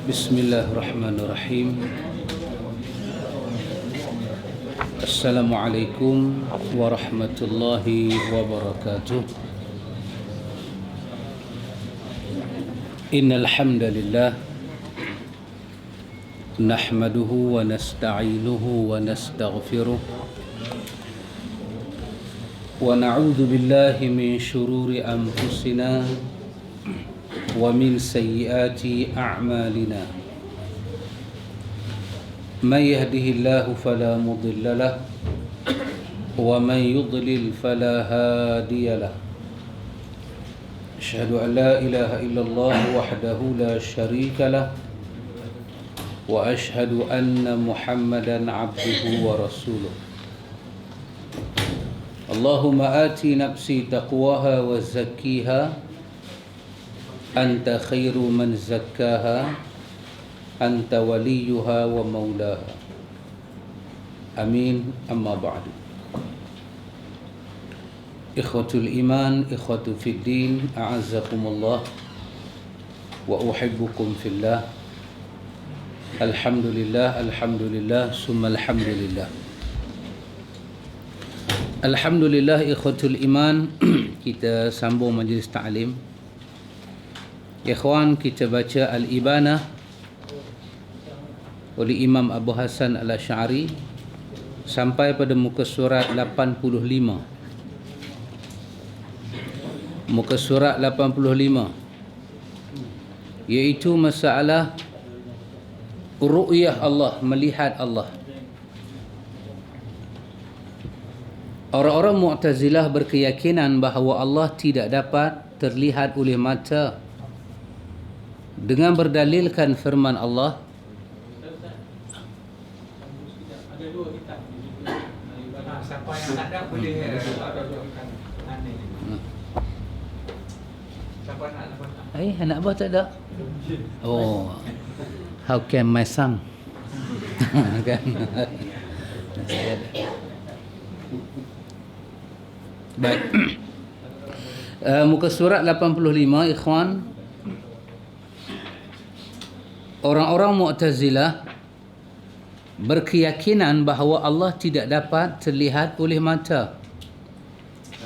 Bismillahirrahmanirrahim. Assalamualaikum warahmatullahi wabarakatuh. Innal hamdalillah nahmaduhu wa nasta'inuhu wa nastaghfiruh wa na'udzu billahi min shururi anfusina wa min sayyiati a'malina. Man yahdihillahu fala mudilla lahu wa man yudlil fala hadiya lahu. Asyhadu an la ilaha illallah wahdahu la syarika lahu wa asyhadu anna Muhammadan abduhu wa rasuluh. Allahumma ati nafsi taqwaha wa zakkiha anta khairu man zakkaha anta waliyuha wa maulaha. Amin. Amma ba'du. Ikhwatul iman, ikhwatu fid din, a'azzakumullah wa uhibbukum fillah. Alhamdulillah, alhamdulillah, summa alhamdulillah. Alhamdulillah ikhwatul iman. Kita sambung majlis ta'lim. Ikhwan, kita baca Al-Ibanah oleh Imam Abu Hasan Al-Asy'ari sampai pada muka surat 85. Muka surat 85, iaitu masalah ru'yah Allah, melihat Allah. Orang-orang Mu'tazilah berkeyakinan bahawa Allah tidak dapat terlihat oleh mata dengan berdalilkan firman Allah, siapa yang tak ada boleh siapa nak anak abah tak ada. Oh, how can my son kan. Baik. Muka surat 85, ikhwan. Orang-orang Mu'tazilah berkeyakinan bahawa Allah tidak dapat terlihat oleh mata.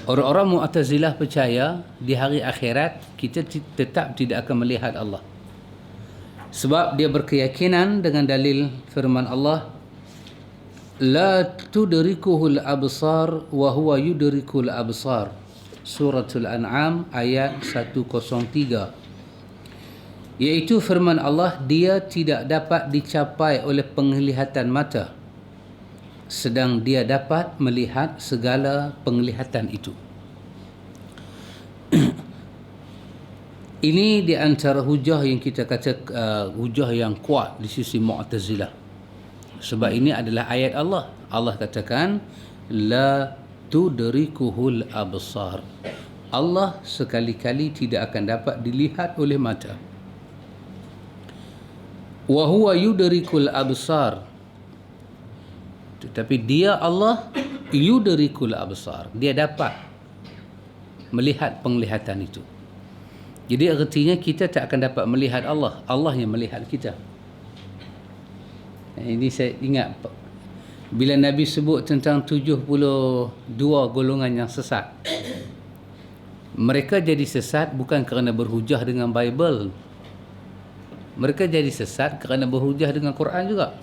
Orang-orang Mu'tazilah percaya di hari akhirat kita tetap tidak akan melihat Allah. Sebab dia berkeyakinan dengan dalil firman Allah, la tudrikuhul absar wa huwa yudrikul absar. Suratul An'am ayat 103. Iaitu firman Allah, dia tidak dapat dicapai oleh penglihatan mata, sedang dia dapat melihat segala penglihatan itu. Ini di antara hujah yang kita kata hujah yang kuat di sisi Mu'tazilah. Sebab ini adalah ayat Allah. Allah katakan la tudrikuhul absar. Allah sekali-kali tidak akan dapat dilihat oleh mata. Wa huwa yudrikul absar. Tetapi dia Allah yudrikul absar. Dia dapat melihat penglihatan itu. Jadi artinya kita tak akan dapat melihat Allah. Allah yang melihat kita. Ini saya ingat bila Nabi sebut tentang 72 golongan yang sesat. Mereka jadi sesat bukan kerana berhujah dengan Bible. Mereka jadi sesat kerana berhujah dengan Quran juga.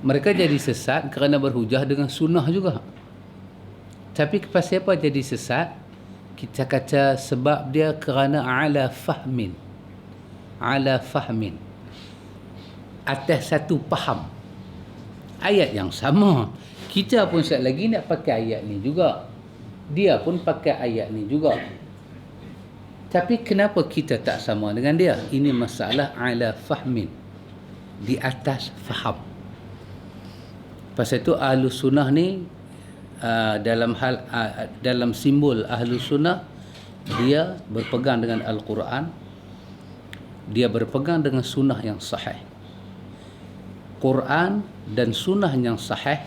Mereka jadi sesat kerana berhujah dengan sunnah juga. Tapi pasal apa jadi sesat? Kita kata sebab dia kerana ala fahmin. Ala fahmin. Atas satu faham. Ayat yang sama. Kita pun sekali lagi nak pakai ayat ni juga. Dia pun pakai ayat ni juga. Tapi kenapa kita tak sama dengan dia? Ini masalah ala fahmin. Di atas faham. Pasal itu Ahlus Sunnah ni dalam simbol Ahlus Sunnah, dia berpegang dengan Al-Quran, dia berpegang dengan sunnah yang sahih. Quran dan sunnah yang sahih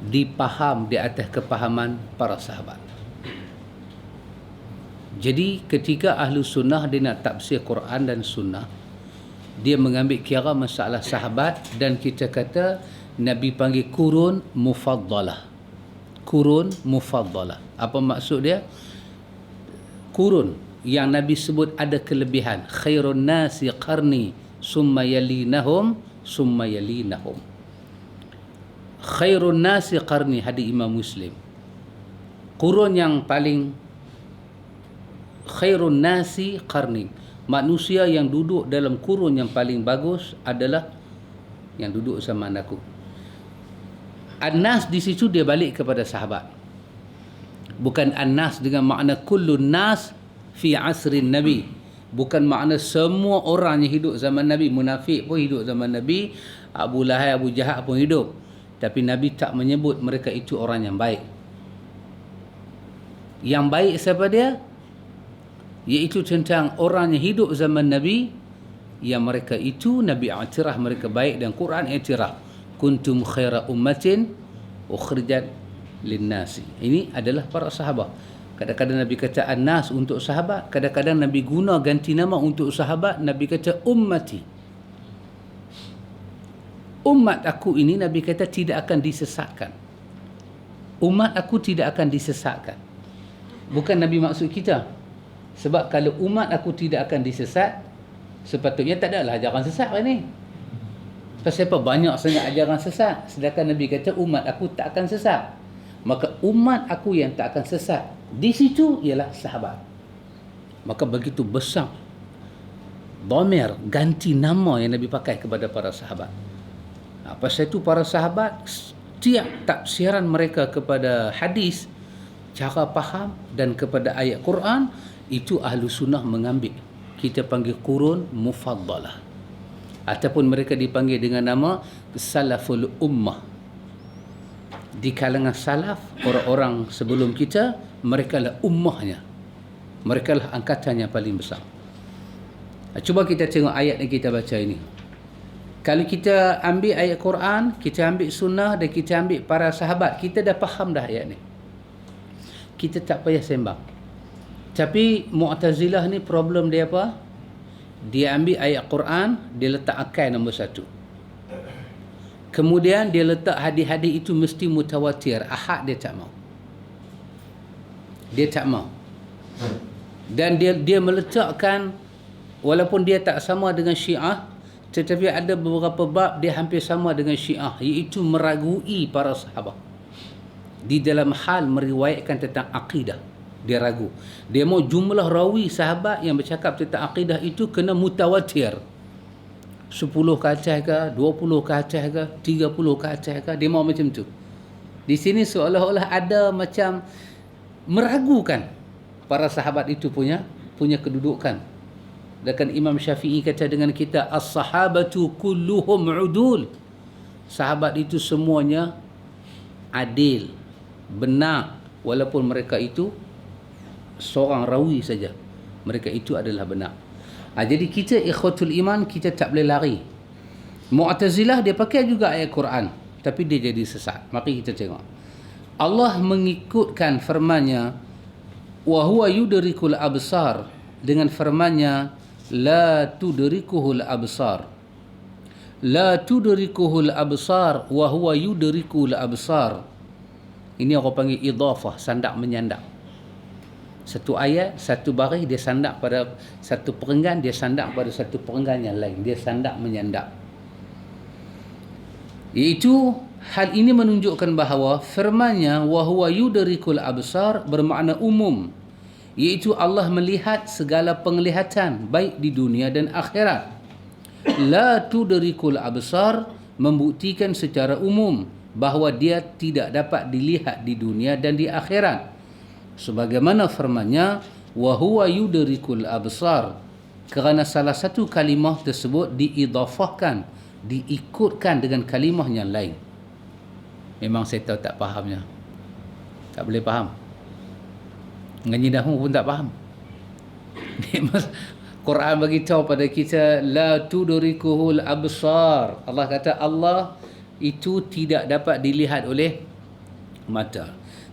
dipaham di atas kepahaman para sahabat. Jadi ketika ahlu sunnah dia nak tafsir Quran dan sunnah, dia mengambil kira masalah sahabat, dan kita kata Nabi panggil kurun mufaddalah. Kurun mufaddalah. Apa maksud dia? Kurun yang Nabi sebut ada kelebihan. Khairun nasi qarni summa yalinahum summa yalinahum. Khairun nasi qarni, hadis Imam Muslim. Kurun yang paling, khairun nasi qarni, manusia yang duduk dalam kurun yang paling bagus adalah yang duduk zaman aku. An-nas di situ dia balik kepada sahabat. Bukan an-nas dengan makna kullun nas fi asrin Nabi. Bukan makna semua orang yang hidup zaman Nabi. Munafik pun hidup zaman Nabi, Abu Lahab, Abu Jahal pun hidup. Tapi Nabi tak menyebut mereka itu orang yang baik. Yang baik siapa dia? Iaitu tentang orang yang hidup zaman Nabi, yang mereka itu Nabi i'tiraf mereka baik dan Quran i'tiraf. Kuntum khaira ummatin ukhrijat linnasi. Ini adalah para sahabat. Kadang-kadang Nabi kata an-nas untuk sahabat, kadang-kadang Nabi guna ganti nama untuk sahabat, Nabi kata ummati. Umat aku ini Nabi kata tidak akan disesatkan. Umat aku tidak akan disesatkan. Bukan Nabi maksud kita. Sebab kalau umat aku tidak akan disesat, sepatutnya tak adalah ajaran sesat kan ni. Pasal apa? Banyak sangat ajaran sesat. Sedangkan Nabi kata umat aku tak akan sesat. Maka umat aku yang tak akan sesat di situ ialah sahabat. Maka begitu besar dhamir, ganti nama yang Nabi pakai kepada para sahabat. Pasal itu para sahabat, setiap tafsiran mereka kepada hadis, cara faham dan kepada ayat Quran, itu ahlu sunnah mengambil. Kita panggil kurun mufaddalah. Ataupun mereka dipanggil dengan nama salaful ummah. Di kalangan salaf, orang-orang sebelum kita, mereka lah ummahnya. Mereka lah angkatannya paling besar. Cuba kita tengok ayat yang kita baca ini. Kalau kita ambil ayat Quran, kita ambil sunnah dan kita ambil para sahabat, kita dah faham dah ayat ni. Kita tak payah sembang. Tapi Mu'tazilah ni problem dia apa? Dia ambil ayat Quran, dia letak akal nombor satu. Kemudian dia letak hadis-hadis itu mesti mutawatir. Ahad dia tak mau. Dia tak mau. Dan dia meletakkan, walaupun dia tak sama dengan Syiah, tetapi ada beberapa bab dia hampir sama dengan Syiah, iaitu meragui para sahabat di dalam hal meriwayatkan tentang akidah. Dia ragu. Dia mau jumlah rawi sahabat yang bercakap tentang akidah itu kena mutawatir. 10 ke atas ke, 20 ke atas ke, 30 ke atas ke, dia mau macam tu. Di sini seolah-olah ada macam meragukan para sahabat itu punya kedudukan. Dan Imam Syafi'i kata dengan kita, as-sahabatu kulluhum udul. Sahabat itu semuanya adil, benar, walaupun mereka itu seorang rawi saja, mereka itu adalah benar. Jadi kita ikhwatul iman, kita tak boleh lari. Mu'tazilah dia pakai juga ayat Quran, tapi dia jadi sesat. Mari kita tengok. Allah mengikutkan firman-Nya, wa huwa yudrikul absar, dengan firman-Nya la tudrikuhul absar. La tudrikuhul absar wa huwa yudrikul absar. Ini orang panggil idhafah, sandak menyandak. Satu ayat, satu baris dia sandak pada satu perenggan, dia sandak pada satu perenggan yang lain. Dia sandak menyandak. Iaitu hal ini menunjukkan bahawa firman-Nya wa huwa yudrikul absar bermakna umum. Iaitu Allah melihat segala penglihatan baik di dunia dan akhirat. La tudrikul absar membuktikan secara umum bahawa dia tidak dapat dilihat di dunia dan di akhirat. Sebagaimana firman-Nya wa huwa yudrikul absar, kerana salah satu kalimah tersebut diidhafahkan, diikutkan dengan kalimah yang lain. Memang saya tahu tak fahamnya. Tak boleh faham. Ngaji nahwu pun tak faham. Quran bagi tahu pada kita la tudrikuhul absar. Allah kata Allah itu tidak dapat dilihat oleh mata.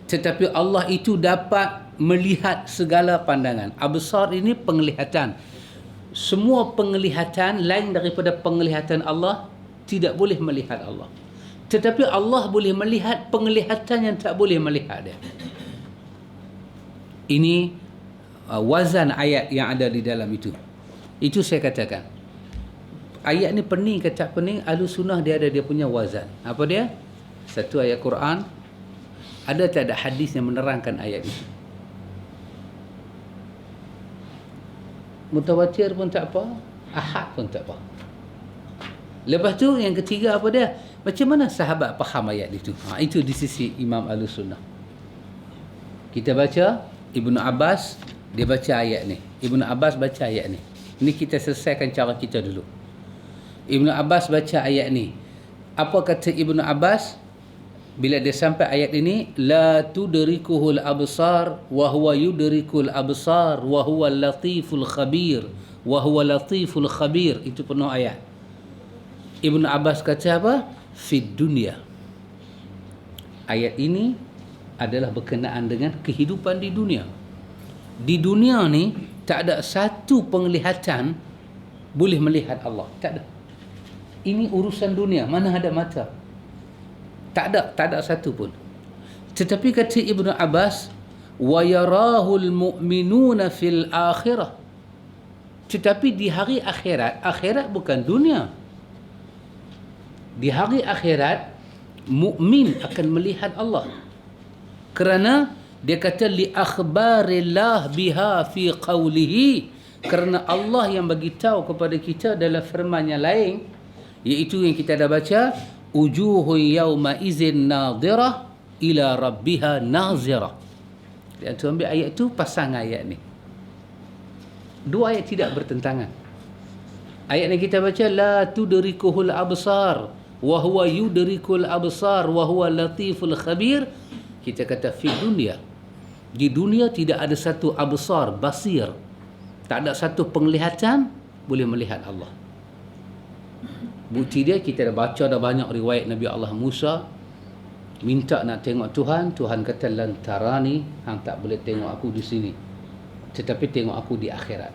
Tetapi Allah itu dapat melihat segala pandangan. Absar ini penglihatan. Semua penglihatan lain daripada penglihatan Allah tidak boleh melihat Allah. Tetapi Allah boleh melihat penglihatan yang tak boleh melihat dia. Ini wazan ayat yang ada di dalam itu. Itu saya katakan. Ayat ni pening ke tak pening, Ahlussunnah dia ada dia punya wazan. Apa dia? Satu ayat Quran, ada tak ada hadis yang menerangkan ayat itu? Mutawatir pun tak apa, ahad pun tak apa. Lepas tu yang ketiga apa dia? Macam mana sahabat faham ayat itu? Itu di sisi Imam Ahlussunnah. Kita baca Ibnu Abbas, dia baca ayat ni. Ibnu Abbas baca ayat ni. Ini kita selesaikan cara kita dulu. Ibnu Abbas baca ayat ni. Apa kata Ibnu Abbas bila dia sampai ayat ini? La tudrikuhul absar wa huwa yudrikul absar wa huwa latiful khabir wa huwa latiful khabir. Itu penuh ayat. Ibnu Abbas kata apa? Fid dunya. Ayat ini adalah berkenaan dengan kehidupan di dunia. Di dunia ni tak ada satu penglihatan boleh melihat Allah. Tak ada. Ini urusan dunia. Mana ada mata? Tak ada satu pun. Tetapi kata Ibnu Abbas, wa yarahul mu'minuna fil akhirah. Tetapi di hari akhirat, akhirat bukan dunia. Di hari akhirat, mukmin akan melihat Allah. Kerana dia kata li akhbarillah biha fi qawlihi, kerana Allah yang bagi tahu kepada kita dalam firman yang lain, iaitu yang kita dah baca, wujuhun yawma izin nadhirah ila rabbiha nazirah. Dia tu ambil ayat tu pasang ayat ni. Dua ayat tidak bertentangan. Ayat yang kita baca la tudrikuhul absar wa huwa yudrikul absar wa huwa latiful khabir. Kita kata fi dunia. Di dunia tidak ada satu absar, basir. Tak ada satu penglihatan boleh melihat Allah. Bukti dia kita dah baca dah banyak riwayat Nabi Allah Musa minta nak tengok Tuhan. Tuhan kata lantarani, hang tak boleh tengok aku di sini. Tetapi tengok aku di akhirat.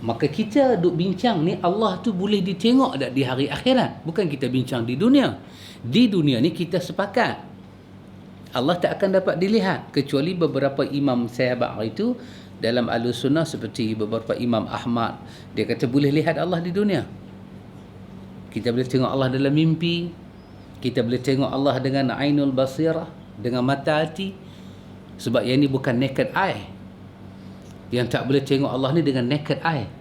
Maka kita duk bincang ni Allah tu boleh ditengok tak di hari akhirat? Bukan kita bincang di dunia. Di dunia ni kita sepakat Allah tak akan dapat dilihat, kecuali beberapa imam sahabat itu dalam Ahlussunnah seperti beberapa Imam Ahmad, dia kata boleh lihat Allah di dunia. Kita boleh tengok Allah dalam mimpi, kita boleh tengok Allah dengan ainul basirah, dengan mata hati. Sebab yang ni bukan naked eye. Yang tak boleh tengok Allah ni dengan naked eye.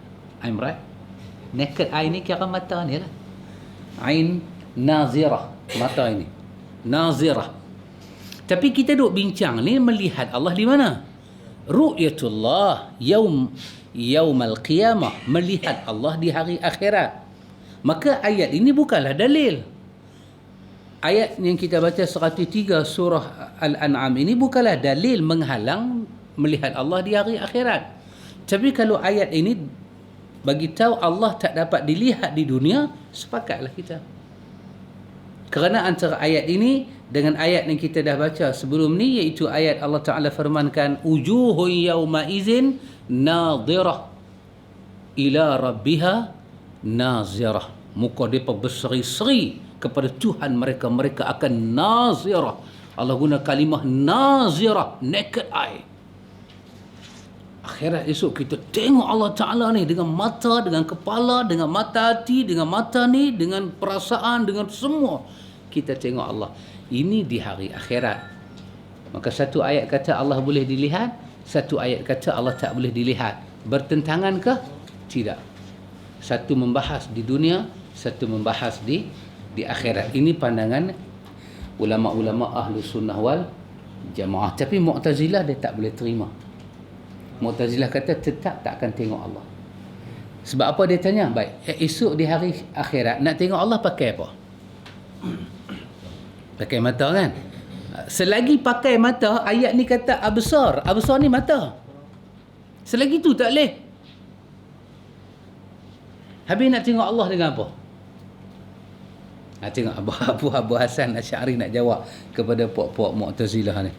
I'm right? Naked eye ni kira mata ni lah. Ain nazirah, mata ini nazirah. Tapi kita duk bincang ni melihat Allah di mana? Ru'yatullah yaumal qiyamah, melihat Allah di hari akhirat. Maka ayat ini bukanlah dalil. Ayat yang kita baca 103 surah Al-An'am ini bukanlah dalil menghalang melihat Allah di hari akhirat. Tapi kalau ayat ini bagi tahu Allah tak dapat dilihat di dunia, sepakatlah kita. Kerana antara ayat ini dengan ayat yang kita dah baca sebelum ni, iaitu ayat Allah Ta'ala firmankan wujuhun yawma izin nadhirah ila rabbiha nazirah. Muka mereka berseri-seri kepada Tuhan mereka. Mereka akan nazirah. Allah guna kalimah nazirah, naked eye. Akhirat esok kita tengok Allah Ta'ala ni dengan mata, dengan kepala, dengan mata hati, dengan mata ni, dengan perasaan, dengan semua. Kita tengok Allah. Ini di hari akhirat. Maka satu ayat kata Allah boleh dilihat, satu ayat kata Allah tak boleh dilihat. Bertentangan ke? Tidak. Satu membahas di dunia, satu membahas di akhirat. Ini pandangan ulama-ulama Ahlussunnah wal Jamaah. Tapi Mu'tazilah dia tak boleh terima. Mu'tazilah kata tetap tak akan tengok Allah. Sebab apa dia tanya? Baik, esok di hari akhirat nak tengok Allah pakai apa? Pakai mata kan? Selagi pakai mata, ayat ni kata absar. Absar ni mata. Selagi tu tak boleh. Habis nak tengok Allah dengan apa? Tengok Abu Hasan Asy'ari nak jawab kepada puak-puak Mu'tazilah ni.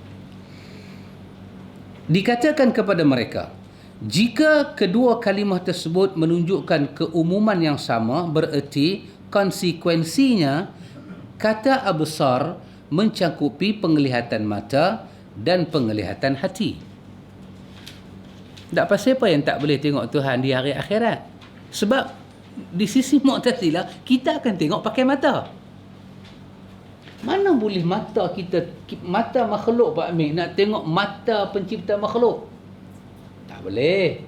Dikatakan kepada mereka, jika kedua kalimah tersebut menunjukkan keumuman yang sama, bererti konsekuensinya kata absar mencakupi penglihatan mata dan penglihatan hati. Tak pasal apa yang tak boleh tengok Tuhan di hari akhirat. Sebab di sisi Mu'tazilah, kita akan tengok pakai mata. Mana boleh mata kita, mata makhluk Pak Amir, nak tengok mata pencipta makhluk? Tak boleh.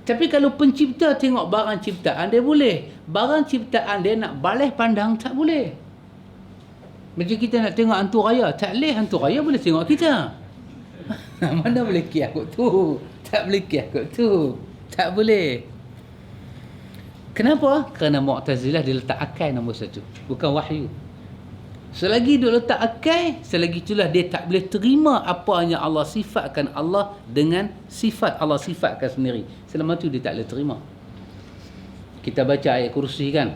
Tapi kalau pencipta tengok barang ciptaan, dia boleh. Barang ciptaan dia nak balas pandang, tak boleh. Macam kita nak tengok hantu raya, tak boleh. Hantu raya boleh tengok kita. Mana boleh kias kot tu? Tak boleh kias kot tu. Tak boleh. Kenapa? Kerana Mu'tazilah dia letak akal nombor satu, bukan wahyu. Selagi dia letak akal, selagi itulah dia tak boleh terima apa yang Allah sifatkan Allah dengan sifat Allah sifatkan sendiri. Selama tu dia tak boleh terima. Kita baca ayat kursi kan,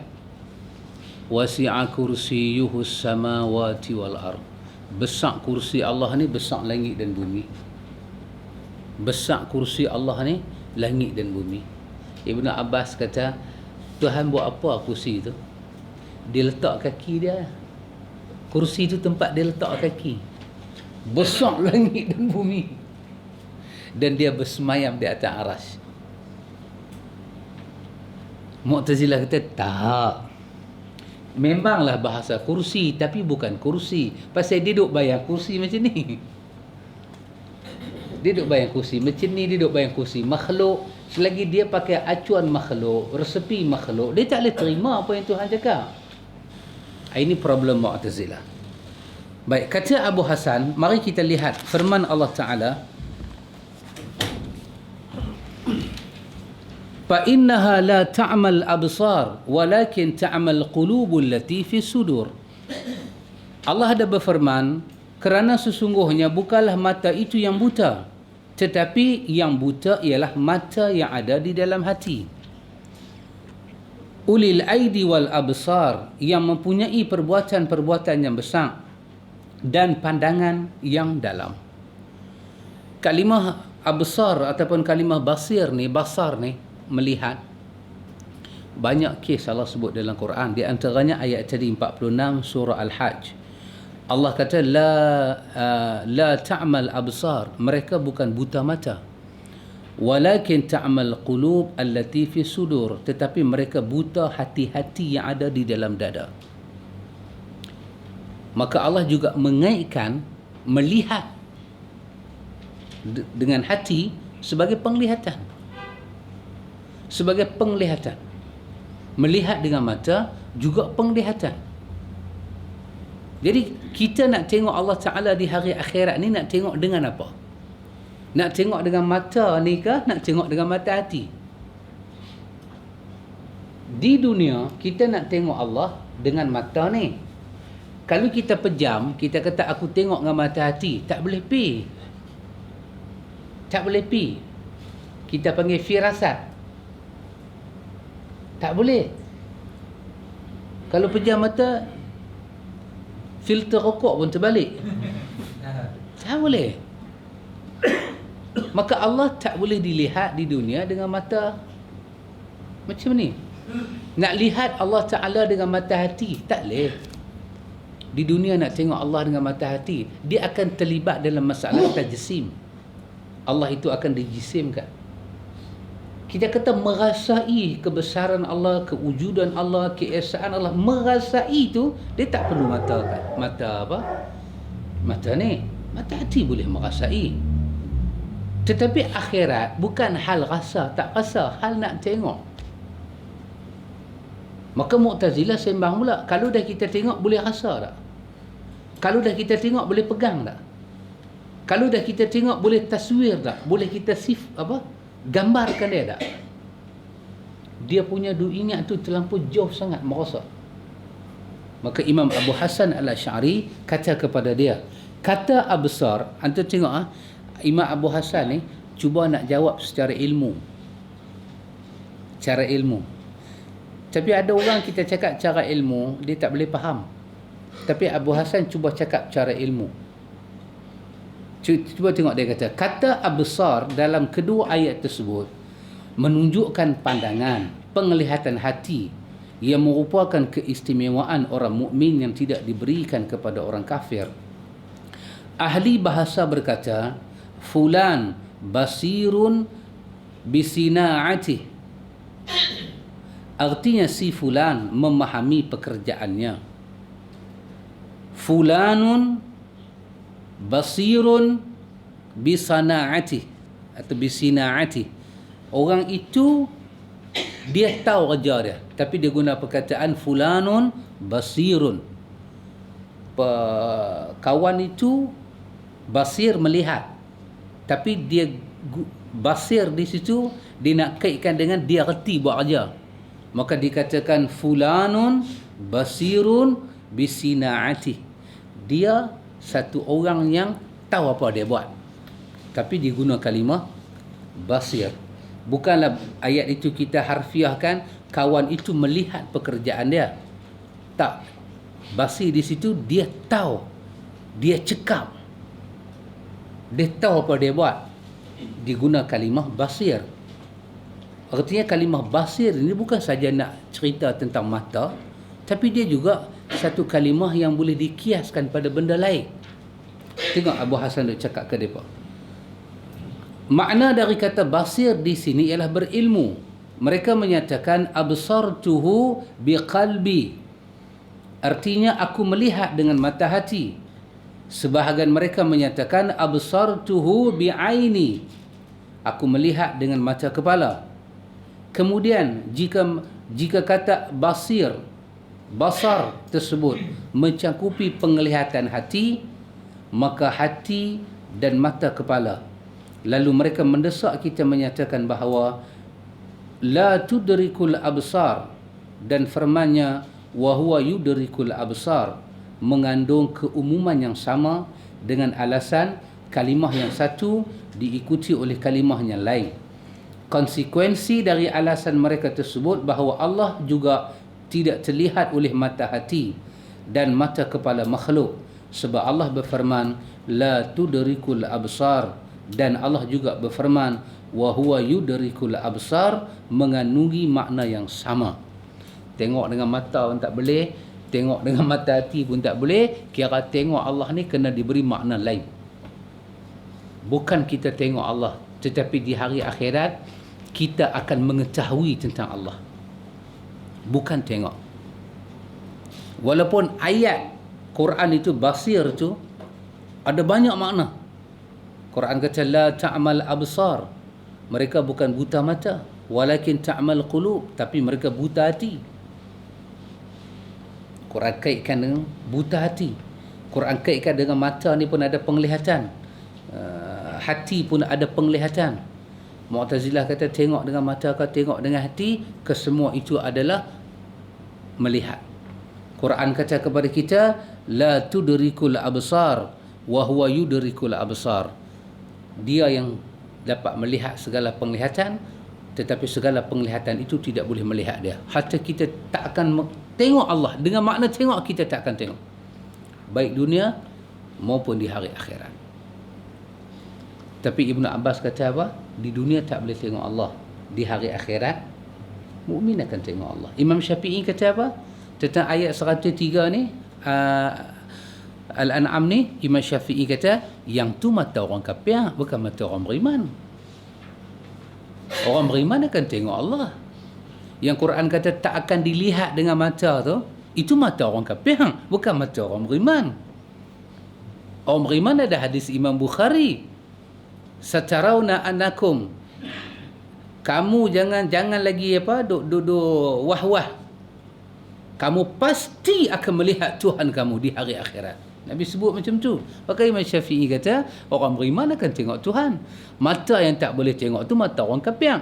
wasi'a kursiyuhus samawati wal ard. Besar kursi Allah ni, besar langit dan bumi. Besar kursi Allah ni, langit dan bumi. Ibnu Abbas kata, Tuhan buat apa kursi tu? Dia letak kaki dia. Kursi tu tempat dia letak kaki. Besar langit dan bumi. Dan dia bersemayam di atas aras. Mu'tazilah kata, tak. Memanglah bahasa kursi, tapi bukan kursi. Pasal dia duk bayang kursi macam ni. Dia duk bayang kursi macam ni, dia duk bayang kursi makhluk. Selagi dia pakai acuan makhluk, resepi makhluk, dia tak boleh terima apa yang Tuhan cakap. Ini problem Mu'tazilah. Baik, kata Abu Hasan, mari kita lihat firman Allah Ta'ala, فَإِنَّهَا لَا تَعْمَلْ أَبْصَارُ وَلَكِنْ تَعْمَلْ قُلُوبُ الَّتِي فِي الصُّدُورِ. Allah ada berfirman, kerana sesungguhnya bukanlah mata itu yang buta, tetapi yang buta ialah mata yang ada di dalam hati. Ulil aidi wal absar, yang mempunyai perbuatan-perbuatan yang besar dan pandangan yang dalam. Kalimah absar ataupun kalimah basir ni, basar ni, melihat. Banyak kes Allah sebut dalam Quran. Di antaranya ayat tadi 46 surah Al-Hajj. Allah kata la ta'mal absar, mereka bukan buta mata, walakin ta'mal qulub allati fi sudur, tetapi mereka buta hati-hati yang ada di dalam dada. Maka Allah juga mengaitkan melihat dengan hati sebagai penglihatan. Sebagai penglihatan. Melihat dengan mata juga penglihatan. Jadi kita nak tengok Allah Ta'ala di hari akhirat ni, nak tengok dengan apa? Nak tengok dengan mata ni ke? Nak tengok dengan mata hati? Di dunia, kita nak tengok Allah dengan mata ni. Kalau kita pejam, kita kata aku tengok dengan mata hati, tak boleh pi. Tak boleh pi. Kita panggil firasat. Tak boleh. Kalau pejam mata, filter rokok pun terbalik. Tak boleh. Maka Allah tak boleh dilihat di dunia dengan mata macam ni. Nak lihat Allah Ta'ala dengan mata hati, tak boleh. Di dunia nak tengok Allah dengan mata hati, dia akan terlibat dalam masalah tajsim. Allah itu akan dijisimkan. Kita kata merasai kebesaran Allah, kewujudan Allah, keesaan Allah. Merasai itu, dia tak perlu mata kan? Mata apa? Mata ni. Mata hati boleh merasai. Tetapi akhirat bukan hal rasa, tak rasa, hal nak tengok. Maka Mu'tazilah sembang pula, kalau dah kita tengok boleh rasa tak? Kalau dah kita tengok boleh pegang tak? Kalau dah kita tengok boleh taswir tak? Boleh kita gambarkan dia tak? Dia punya ingat tu terlampau jauh sangat merasa. Maka Imam Abu Hasan Al-Asy'ari kata kepada dia, Kata absar, anda tengok Imam Abu Hasan ni cuba nak jawab secara ilmu. Cara ilmu. Tapi ada orang kita cakap cara ilmu, dia tak boleh faham. Tapi Abu Hasan cuba cakap cara ilmu. Cuba tengok dia kata absar dalam kedua ayat tersebut menunjukkan pandangan, penglihatan hati yang merupakan keistimewaan orang mukmin yang tidak diberikan kepada orang kafir. Ahli bahasa berkata, fulan basirun bisina'atih. Artinya si fulan memahami pekerjaannya. Fulanun basirun bisana'atih atau bisina'atih. Orang itu dia tahu kerja dia, tapi dia guna perkataan fulanun basirun. Kawan itu basir melihat, tapi dia basir di situ dia nak kaitkan dengan dia reti buat kerja. Maka dikatakan fulanun basirun bisina'atih. Dia satu orang yang tahu apa dia buat, tapi dia guna kalimah basir. Bukanlah ayat itu kita harfiahkan kawan itu melihat pekerjaan dia. Tak. Basir di situ dia tahu, dia cekap, dia tahu apa dia buat. Diguna kalimah basir. Artinya kalimah basir ini bukan saja nak cerita tentang mata, tapi dia juga satu kalimah yang boleh dikiaskan pada benda lain. Tengok Abu Hasan dia cakap ke mereka. Makna dari kata basir di sini ialah berilmu. Mereka menyatakan absartuhu biqalbi. Artinya aku melihat dengan mata hati. Sebahagian mereka menyatakan absartuhu bi'aini. Aku melihat dengan mata kepala. Kemudian jika kata basar tersebut mencakupi penglihatan hati, maka hati dan mata kepala. Lalu mereka mendesak kita menyatakan bahawa la tudrikul absar, dan firmannya wa huwa yudrikul absar mengandung keumuman yang sama dengan alasan kalimah yang satu diikuti oleh kalimah yang lain. Konsekuensi dari alasan mereka tersebut bahawa Allah juga tidak terlihat oleh mata hati dan mata kepala makhluk, sebab Allah berfirman la tudrikul absar, dan Allah juga berfirman wa huwa yudrikul absar, mengandungi makna yang sama. Tengok dengan mata pun tak boleh, tengok dengan mata hati pun tak boleh. Kira tengok Allah ni kena diberi makna lain. Bukan kita tengok Allah, tetapi di hari akhirat kita akan mengetahui tentang Allah, bukan tengok. Walaupun ayat Quran itu basir tu ada banyak makna. Quran kata la ta'mal absar, mereka bukan buta mata, walakin ta'mal qulub, tapi mereka buta hati. Quran kaitkan dengan buta hati. Quran kaitkan dengan mata ni pun ada penglihatan, hati pun ada penglihatan. Mu'tazilah kata tengok dengan mata ke tengok dengan hati, kesemua itu adalah melihat. Quran kata kepada kita la tudrikul absar wa huwa yudrikul absar. Dia yang dapat melihat segala penglihatan, tetapi segala penglihatan itu tidak boleh melihat dia. Hatta kita tak akan tengok Allah. Dengan makna tengok, kita tak akan tengok, baik dunia maupun di hari akhirat. Tapi Ibnu Abbas kata apa? Di dunia tak boleh tengok Allah, di hari akhirat mukmin akan tengok Allah. Imam Syafi'i kata apa tentang ayat 103 ni, Al-An'am ni? Imam Syafi'i kata yang tu mata orang kafir, bukan mata orang beriman. Orang beriman akan tengok Allah. Yang Quran kata tak akan dilihat dengan mata tu, itu mata orang kafir, bukan mata orang beriman. Orang beriman ada hadis Imam Bukhari, satarawna annakum, kamu jangan lagi duk wah-wah, kamu pasti akan melihat Tuhan kamu di hari akhirat. Nabi sebut macam tu. Maka Imam Syafi'i kata orang beriman akan tengok Tuhan. Mata yang tak boleh tengok tu mata orang kafir.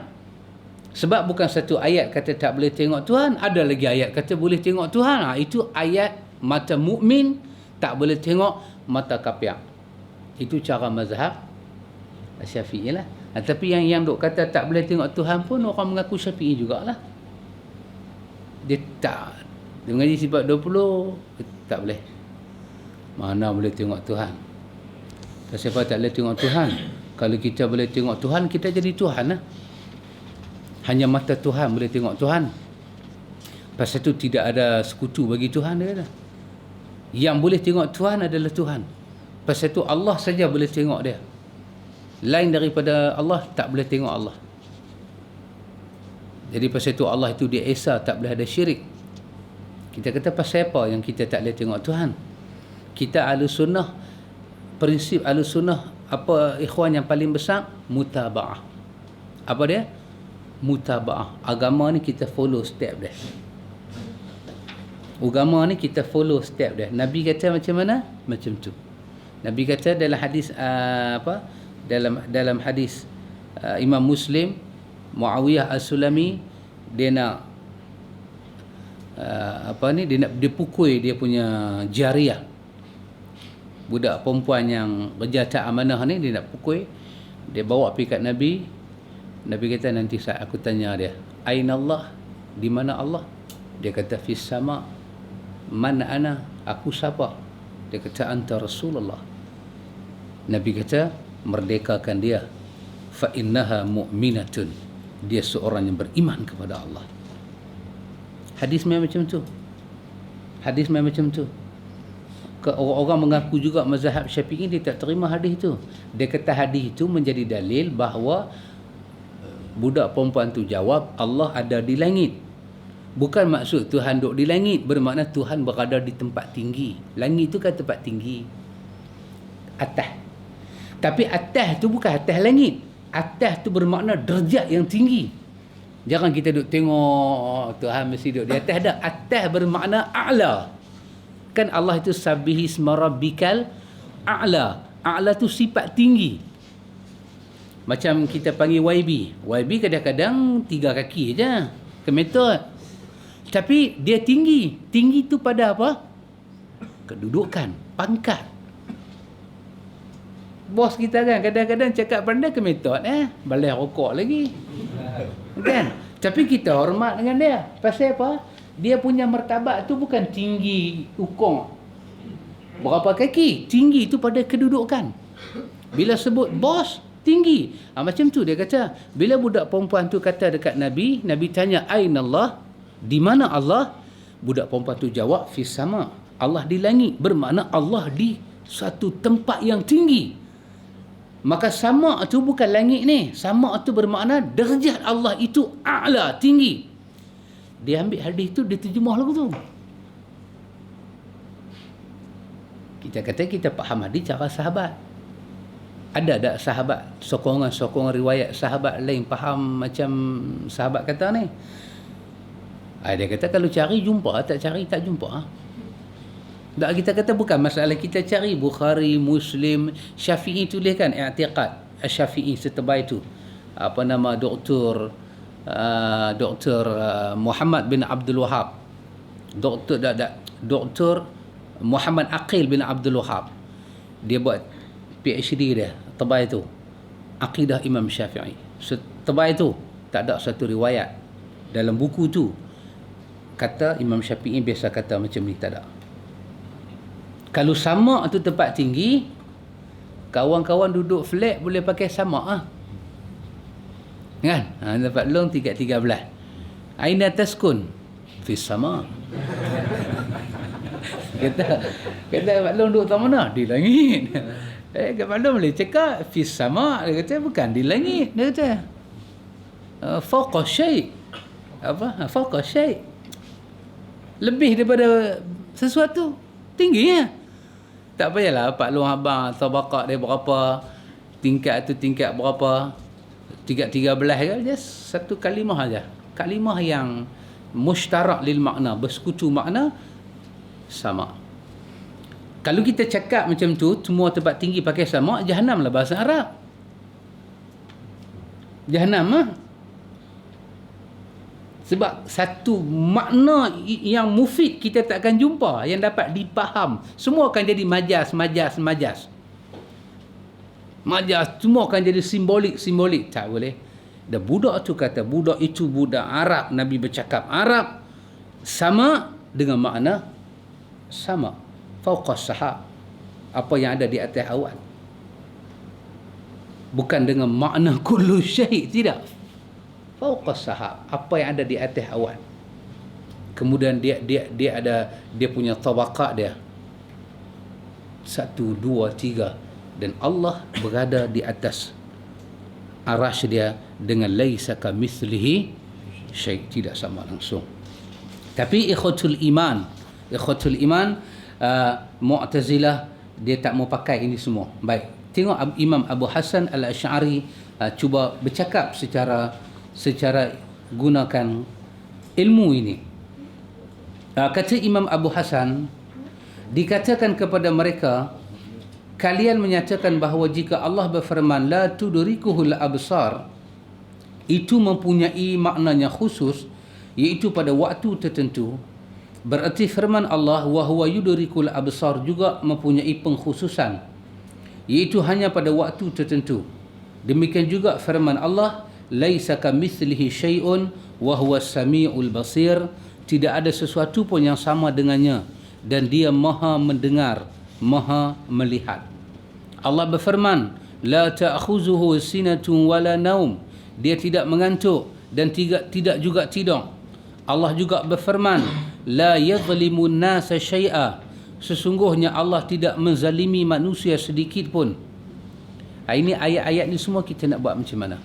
Sebab bukan satu ayat kata tak boleh tengok Tuhan, ada lagi ayat kata boleh tengok Tuhan. Itu ayat mata mukmin, tak boleh tengok mata kafir. Itu cara mazhab Syafi'i lah. Tapi yang duk kata tak boleh tengok Tuhan pun orang mengaku Syafi'i jugalah. Dia tak, dia mengaji sifat 20 tak boleh. Mana boleh tengok Tuhan? Siapa tak boleh tengok Tuhan? Kalau kita boleh tengok Tuhan, kita jadi Tuhan lah. Hanya mata Tuhan boleh tengok Tuhan. Pasal itu tidak ada sekutu bagi Tuhan, dia kata. Yang boleh tengok Tuhan adalah Tuhan. Pasal itu Allah saja boleh tengok dia. Lain daripada Allah tak boleh tengok Allah. Jadi pasal itu Allah itu dia esa, tak boleh ada syirik. Kita kata pasal apa yang kita tak boleh tengok Tuhan? Kita Ahlussunnah, prinsip Ahlussunnah apa ikhwan yang paling besar? Mutaba'ah. Apa dia? Mutaba'ah. Agama ni kita follow step dia. Agama ni kita follow step dia. Nabi kata macam mana? Macam tu. Nabi kata dalam hadis dalam hadis Imam Muslim, Muawiyah As-Sulami, dia nak dia pukul dia punya jariyah, budak perempuan yang kerja tak amanah ni, dia nak pukul. Dia bawa pergi kat Nabi. Nabi kata, nanti saat aku tanya dia, aina Allah, di mana Allah? Dia kata, fis sama. Man ana, aku siapa? Dia kata, anta Rasulullah. Nabi kata, merdekakan dia. Fa innaha mu'minatun, dia seorang yang beriman kepada Allah. Hadis memang macam tu. Hadis memang macam tu. Orang mengaku juga mazhab Syafi'i, dia tak terima hadis tu. Dia kata hadis itu menjadi dalil bahawa budak perempuan tu jawab, Allah ada di langit. Bukan maksud Tuhan duduk di langit, bermakna Tuhan berada di tempat tinggi. Langit tu kan tempat tinggi, atas. Tapi atas tu bukan atas langit. Atas tu bermakna derajat yang tinggi. Jangan kita duduk tengok Tuhan mesti duduk di atas. Dah, atas bermakna a'la. Kan Allah itu sabbihi isma rabbikal a'la. A'la tu sifat tinggi. Macam kita panggil YB. YB kadang-kadang 3 kaki je, kemetot. Tapi dia tinggi. Tinggi tu pada apa? Kedudukan, pangkat. Bos kita kan kadang-kadang cakap pandai kemetot, balai rokok lagi. Kan? Tapi kita hormat dengan dia. Pasal apa? Dia punya martabat tu bukan tinggi ukong berapa kaki. Tinggi tu pada kedudukan. Bila sebut bos, tinggi. Macam tu dia kata. Bila budak perempuan tu kata dekat Nabi, Nabi tanya, aina Allah? Di mana Allah? Budak perempuan tu jawab, fis sama. Allah di langit. Bermakna Allah di satu tempat yang tinggi. Maka sama tu bukan langit ni. Sama tu bermakna derajat Allah itu a'la, tinggi. Dia ambil hadis tu, dia terjemah lagu tu. Kita kata kita faham hadis cara sahabat. Ada tak sahabat, sokongan-sokongan riwayat sahabat lain faham macam sahabat kata ni? Dia kata kalau cari jumpa, tak cari tak jumpa. Tak, kita kata bukan masalah kita cari Bukhari, Muslim, Syafi'i tuliskan i'tiqad Syafi'i setebal itu. Apa nama Doktor Muhammad bin Abdul Wahab. Doktor Muhammad Aqil bin Abdul Wahab. Dia buat PhD dia tebal itu. Akidah Imam Syafi'i. Setebal itu tak ada satu riwayat dalam buku tu kata Imam Syafi'i biasa kata macam ni, tak ada. Kalau sama tu tempat tinggi, kawan-kawan duduk flat boleh pakai sama kan? Dapat long 3-13. Aina taskun? Fis sama. Kata Pak Long duduk tak mana? Di langit. Kak Pak Long boleh cakap fis sama. Dia kata bukan di langit. Dia kata fawqa syai'. Apa? Fawqa syai'. Lebih daripada sesuatu. Tinggi ya. Tak payahlah Pak Long abang tabaqat dia berapa, tingkat tu tingkat berapa, 13 ke, just satu kalimah aja. Kalimah yang mushtarak lil makna, bersekutu makna sama. Kalau kita cakap macam tu, semua tempat tinggi pakai sama, Jahannam lah bahasa Arab. Jahannam lah. Sebab satu makna yang mufid kita tak akan jumpa, yang dapat dipaham. Semua akan jadi majas. Majas semua akan jadi simbolik. Tak boleh. Dan budak tu kata, budak itu budak Arab. Nabi bercakap Arab. Sama dengan makna sama. Fauqas sahab. Apa yang ada di atas awan. Bukan dengan makna kullu syai', tidak. Fauqas sahab. Apa yang ada di atas awan. Kemudian dia ada, dia punya tabaqat dia. 1, 2, 3. Dan Allah berada di atas arasy dia dengan laisa kamitslihi syai', tidak sama langsung. Tapi ikhwatul iman, Mu'tazilah dia tak mau pakai ini semua. Baik, tengok Imam Abu Hasan Al-Asy'ari cuba bercakap secara gunakan ilmu ini. Kata Imam Abu Hasan, dikatakan kepada mereka, kalian menyatakan bahawa jika Allah berfirman la tudrikuhul absar, itu mempunyai maknanya khusus, iaitu pada waktu tertentu. Berarti firman Allah wa huwa yudrikul absar juga mempunyai pengkhususan, iaitu hanya pada waktu tertentu. Demikian juga firman Allah laisa kamitslihi syai'un wa huwas samiul basir, tidak ada sesuatu pun yang sama dengannya dan dia maha mendengar, maha melihat. Allah berfirman, la ta'khuzuhu sinatun wala naum, dia tidak mengantuk dan tidak juga tidur. Allah juga berfirman, la yadhlimun nasa syai'a, sesungguhnya Allah tidak menzalimi manusia sedikit pun. Ini ayat-ayat ni semua kita nak buat macam mana?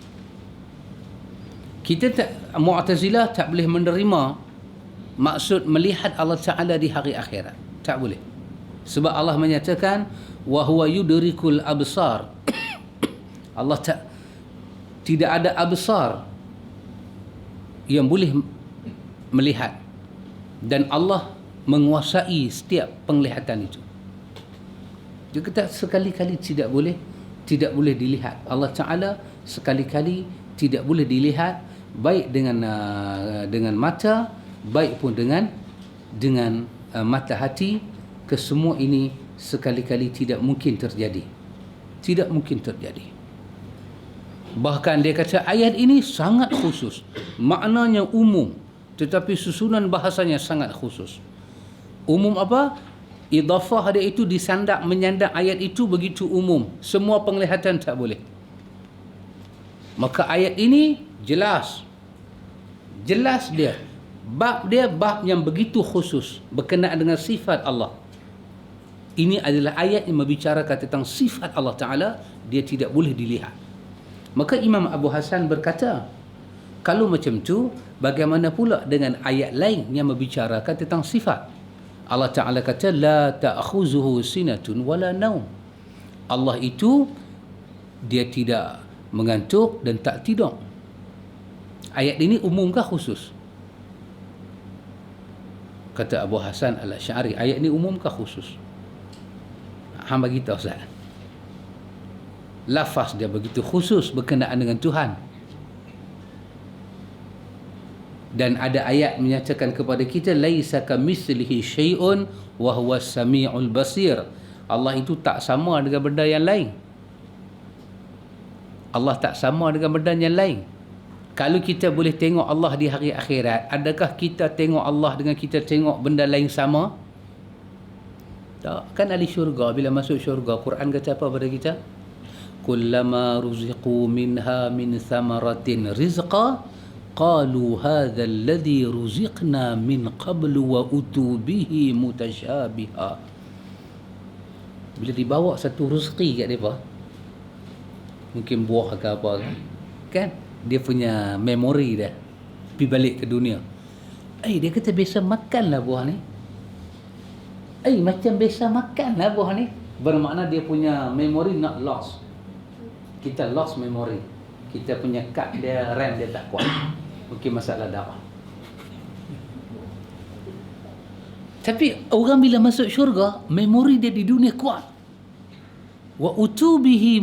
Kita Mu'tazilah tak boleh menerima maksud melihat Allah Ta'ala di hari akhirat. Tak boleh. Sebab Allah menyatakan wa huwa yudrikul absar. Allah tidak ada absar yang boleh melihat, dan Allah menguasai setiap penglihatan itu. Dia kata sekali-kali tidak boleh dilihat. Allah Ta'ala sekali-kali tidak boleh dilihat, baik dengan mata, baik pun dengan mata hati. Kesemua ini sekali-kali tidak mungkin terjadi. Tidak mungkin terjadi. Bahkan dia kata ayat ini sangat khusus. Maknanya umum, tetapi susunan bahasanya sangat khusus. Umum apa? Idafah dia itu disandak menyandak ayat itu begitu umum. Semua penglihatan tak boleh. Maka ayat ini jelas dia. Bab yang begitu khusus berkenaan dengan sifat Allah. Ini adalah ayat yang membicarakan tentang sifat Allah Ta'ala, dia tidak boleh dilihat. Maka Imam Abu Hasan berkata, kalau macam tu, bagaimana pula dengan ayat lain yang membicarakan tentang sifat? Allah Ta'ala kata, la ta'khuzuhu sinatun wala naum. Allah itu, dia tidak mengantuk dan tak tidur. Ayat ini umum kah khusus? Kata Abu Hasan Al-Asy'ari, ayat ini umum kah khusus? Hang bagi tahu Ustaz. Lafaz dia begitu khusus berkenaan dengan Tuhan. Dan ada ayat menyatakan kepada kita laisa kamitslihi syai'un wa huwas samiul basir. Allah itu tak sama dengan benda yang lain. Allah tak sama dengan benda yang lain. Kalau kita boleh tengok Allah di hari akhirat, adakah kita tengok Allah dengan kita tengok benda lain sama? Tak. Kan ahli syurga bila masuk syurga, Quran kata apa pada kita? Kullama ruziqu minha min thamaratin rizqa qalu hadha alladhi ruziqna min qablu wa utu bihi mutasyabiha. Bila dibawa satu rezeki kat mereka, mungkin buah ke apa kan, dia punya memori dah pergi balik ke dunia. Dia kata biasa makanlah buah ni. Macam biasa makanlah buah ni. Bermakna dia punya memori not lost. Kita lost memory. Kita punya kad dia, RAM dia tak kuat. Mungkin masalah darah. Tapi orang bila masuk syurga, memori dia di dunia kuat. Wa utubihi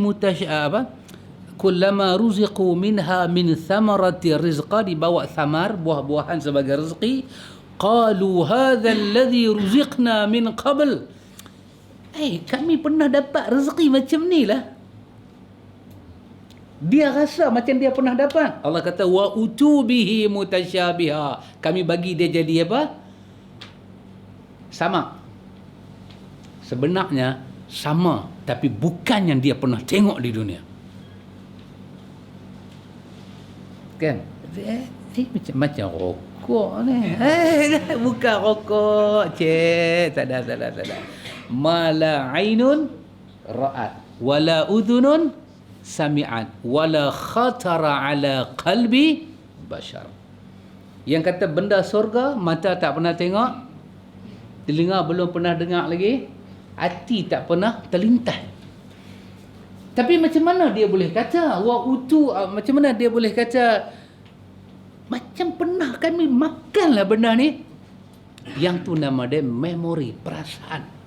kullama ruziqu minha min thamarati rizqa, dibawa thamar, buah-buahan sebagai rezeki. Qalu hadha alladhi ruziqna min qabl. Kami pernah dapat rezeki macam ni lah. Dia rasa macam dia pernah dapat. Allah kata wa utubihi mutasyabiha. Kami bagi dia jadi apa? Sama. Sebenarnya sama, tapi bukan yang dia pernah tengok di dunia. Kan? Macam rokok ni. Bukan rokok. Cik, tak ada. Mala ainun ra'at wala udhunun sami'at wala khatara ala qalbi bashar. Yang kata benda surga mata tak pernah tengok, telinga belum pernah dengar lagi, hati tak pernah terlintas. Tapi macam mana dia boleh kata macam mana dia boleh kata macam pernah kami makanlah benda ni? Yang tu nama dia memori, perasaan.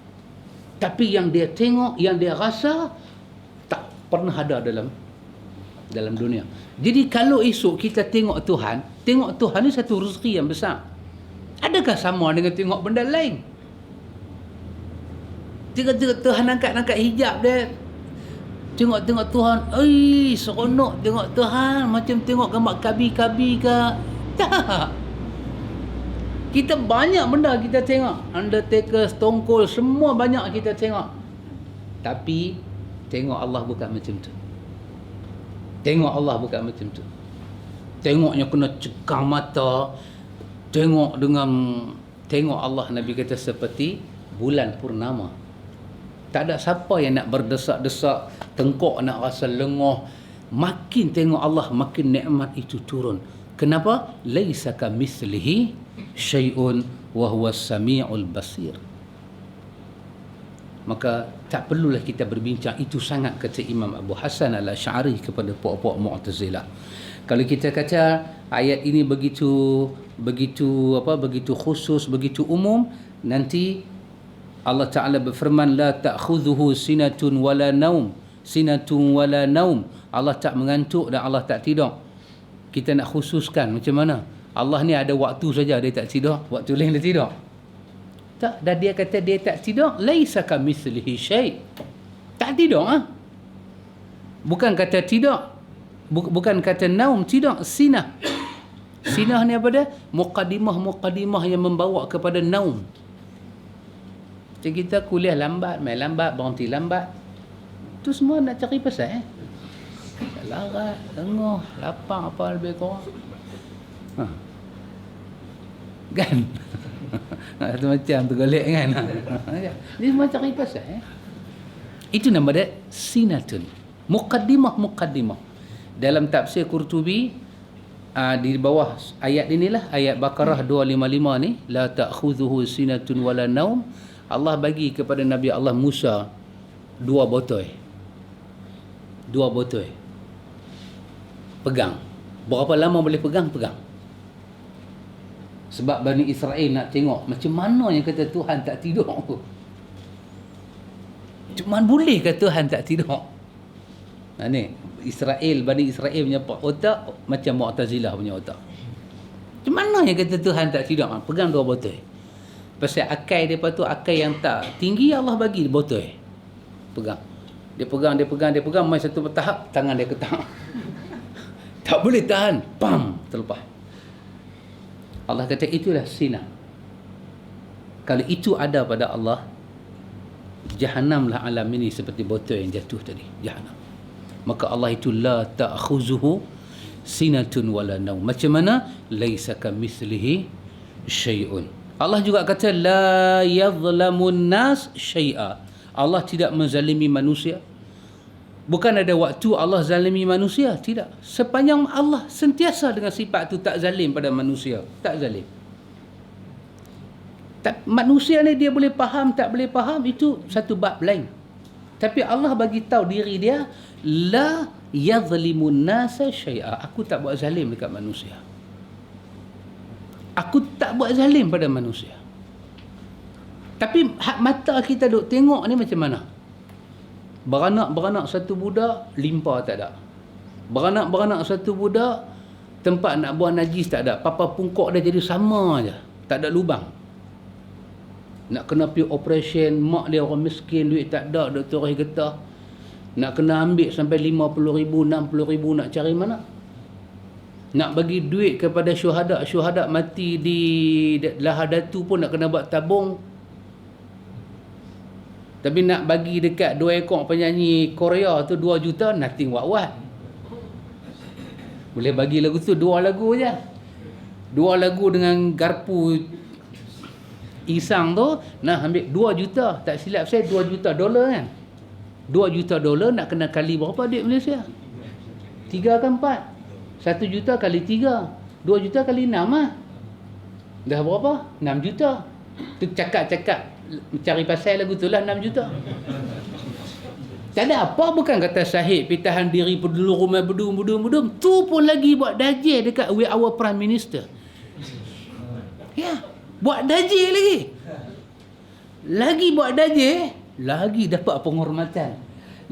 Tapi yang dia tengok, yang dia rasa tak pernah ada dalam dunia. Jadi kalau esok kita tengok Tuhan ni satu rezeki yang besar. Adakah sama dengan tengok benda lain? Tengok Tuhan angkat hijab dia. Tengok Tuhan, seronok tengok Tuhan, macam tengok gambar kabi-kabi ke. Tak. Kita banyak benda kita tengok. Undertaker, Stone Cold, semua banyak kita tengok. Tapi tengok Allah bukan macam tu. Tengok Allah bukan macam tu. Tengoknya kena cekang mata. Tengok Allah, Nabi kata seperti bulan purnama. Tak ada siapa yang nak berdesak-desak, tengkok nak rasa lengoh. Makin tengok Allah, makin nikmat itu turun. Kenapa? Laisa kamitslihi syai'un wa huwas samiul basir. Maka tak perlulah kita berbincang itu sangat, kata Imam Abu Hasan Al-Asy'ari kepada puak-puak Mu'tazilah. Kalau kita kata ayat ini begitu khusus, begitu umum, nanti Allah Ta'ala berfirman la ta'khudhuhu sinatun wala naum. Allah tak mengantuk dan Allah tak tidur. Kita nak khususkan macam mana? Allah ni ada waktu saja dia tak tidur, waktu lain dia tidur. Tak, dan dia kata dia tak tidur, laisa kamitslihi syai'. Tak tidur Bukan kata tidur. Bukan kata naum, tidur, sinah. Sinah ni apa dia? Muqaddimah yang membawa kepada naum. Macam kita kuliah lambat, main lambat, berhenti lambat. Tu semua nak cari pasal larat, lengoh, lapang apa lebih kurang. Kan? Itu macam tu golek kan. Dia semua cari pasal Itu nama dia sinatun. Muqaddimah. Dalam tafsir Qurtubi, di bawah ayat inilah, ayat Baqarah 255 ni, la ta'khudhuhu sinatun wala naum. Allah bagi kepada Nabi Allah Musa dua botol. Pegang. Berapa lama boleh pegang? Sebab Bani Israel nak tengok macam mana yang kata Tuhan tak tidur. Cuma boleh ke Tuhan tak tidur? Ni Bani Israel punya otak macam Mu'tazilah punya otak. Macam mana yang kata Tuhan tak tidur? Pegang dua botol. Pasal akai dia tu akai yang tak tinggi, Allah bagi botol. Pegang. Dia pegang, mai satu tahap tangan dia ketak. Tak boleh tahan. Pam, terlepas. Allah kata itulah sinah. Kalau itu ada pada Allah, Jahannamlah alam ini seperti botol yang jatuh tadi, Jahannam. Maka Allah itu la ta'khuzuhu sinatun wala naum. Macam mana? Laisa kamitslihi syai'un. Allah juga kata la yadhlamun nas syai'a. Allah tidak menzalimi manusia. Bukan ada waktu Allah zalimi manusia, tidak. Sepanjang Allah sentiasa dengan sifat itu tak zalim pada manusia, tak zalim. Manusia ni dia boleh faham, tak boleh faham, itu satu bab lain. Tapi Allah bagi tahu diri dia, la yadhlimun nasa syai'a. Aku tak buat zalim dekat manusia. Aku tak buat zalim pada manusia. Tapi hak mata kita duk tengok ni macam mana? Beranak satu budak, limpah tak ada. Beranak satu budak, tempat nak buang najis tak ada. Papa pungkok dia jadi sama aja, tak ada lubang. Nak kena pergi operation, mak dia orang miskin, duit tak ada, doktor orang getah. Nak kena ambil sampai 50,000, 60,000 nak cari mana? Nak bagi duit kepada syuhada mati di Lahadatu pun nak kena buat tabung. Tapi nak bagi dekat 2 ekor penyanyi Korea tu 2 juta, nothing what. Boleh bagi lagu tu 2 lagu je. 2 lagu dengan garpu Isang tu, nak ambil 2 juta. Tak silap saya 2 juta dolar kan. 2 juta dolar nak kena kali berapa duit Malaysia? 3 ke 4? 1 juta kali 3. 2 juta kali 6 lah. Dah berapa? 6 juta. Tu cakap-cakap cari pasal lagu tu lah 6 juta. Tak ada apa, bukan kata Syahid pitahan diri pedulu rumah bedum. Tu pun lagi buat dajil dekat we our prime minister. Ya, buat dajil lagi. Lagi buat dajil, lagi dapat penghormatan.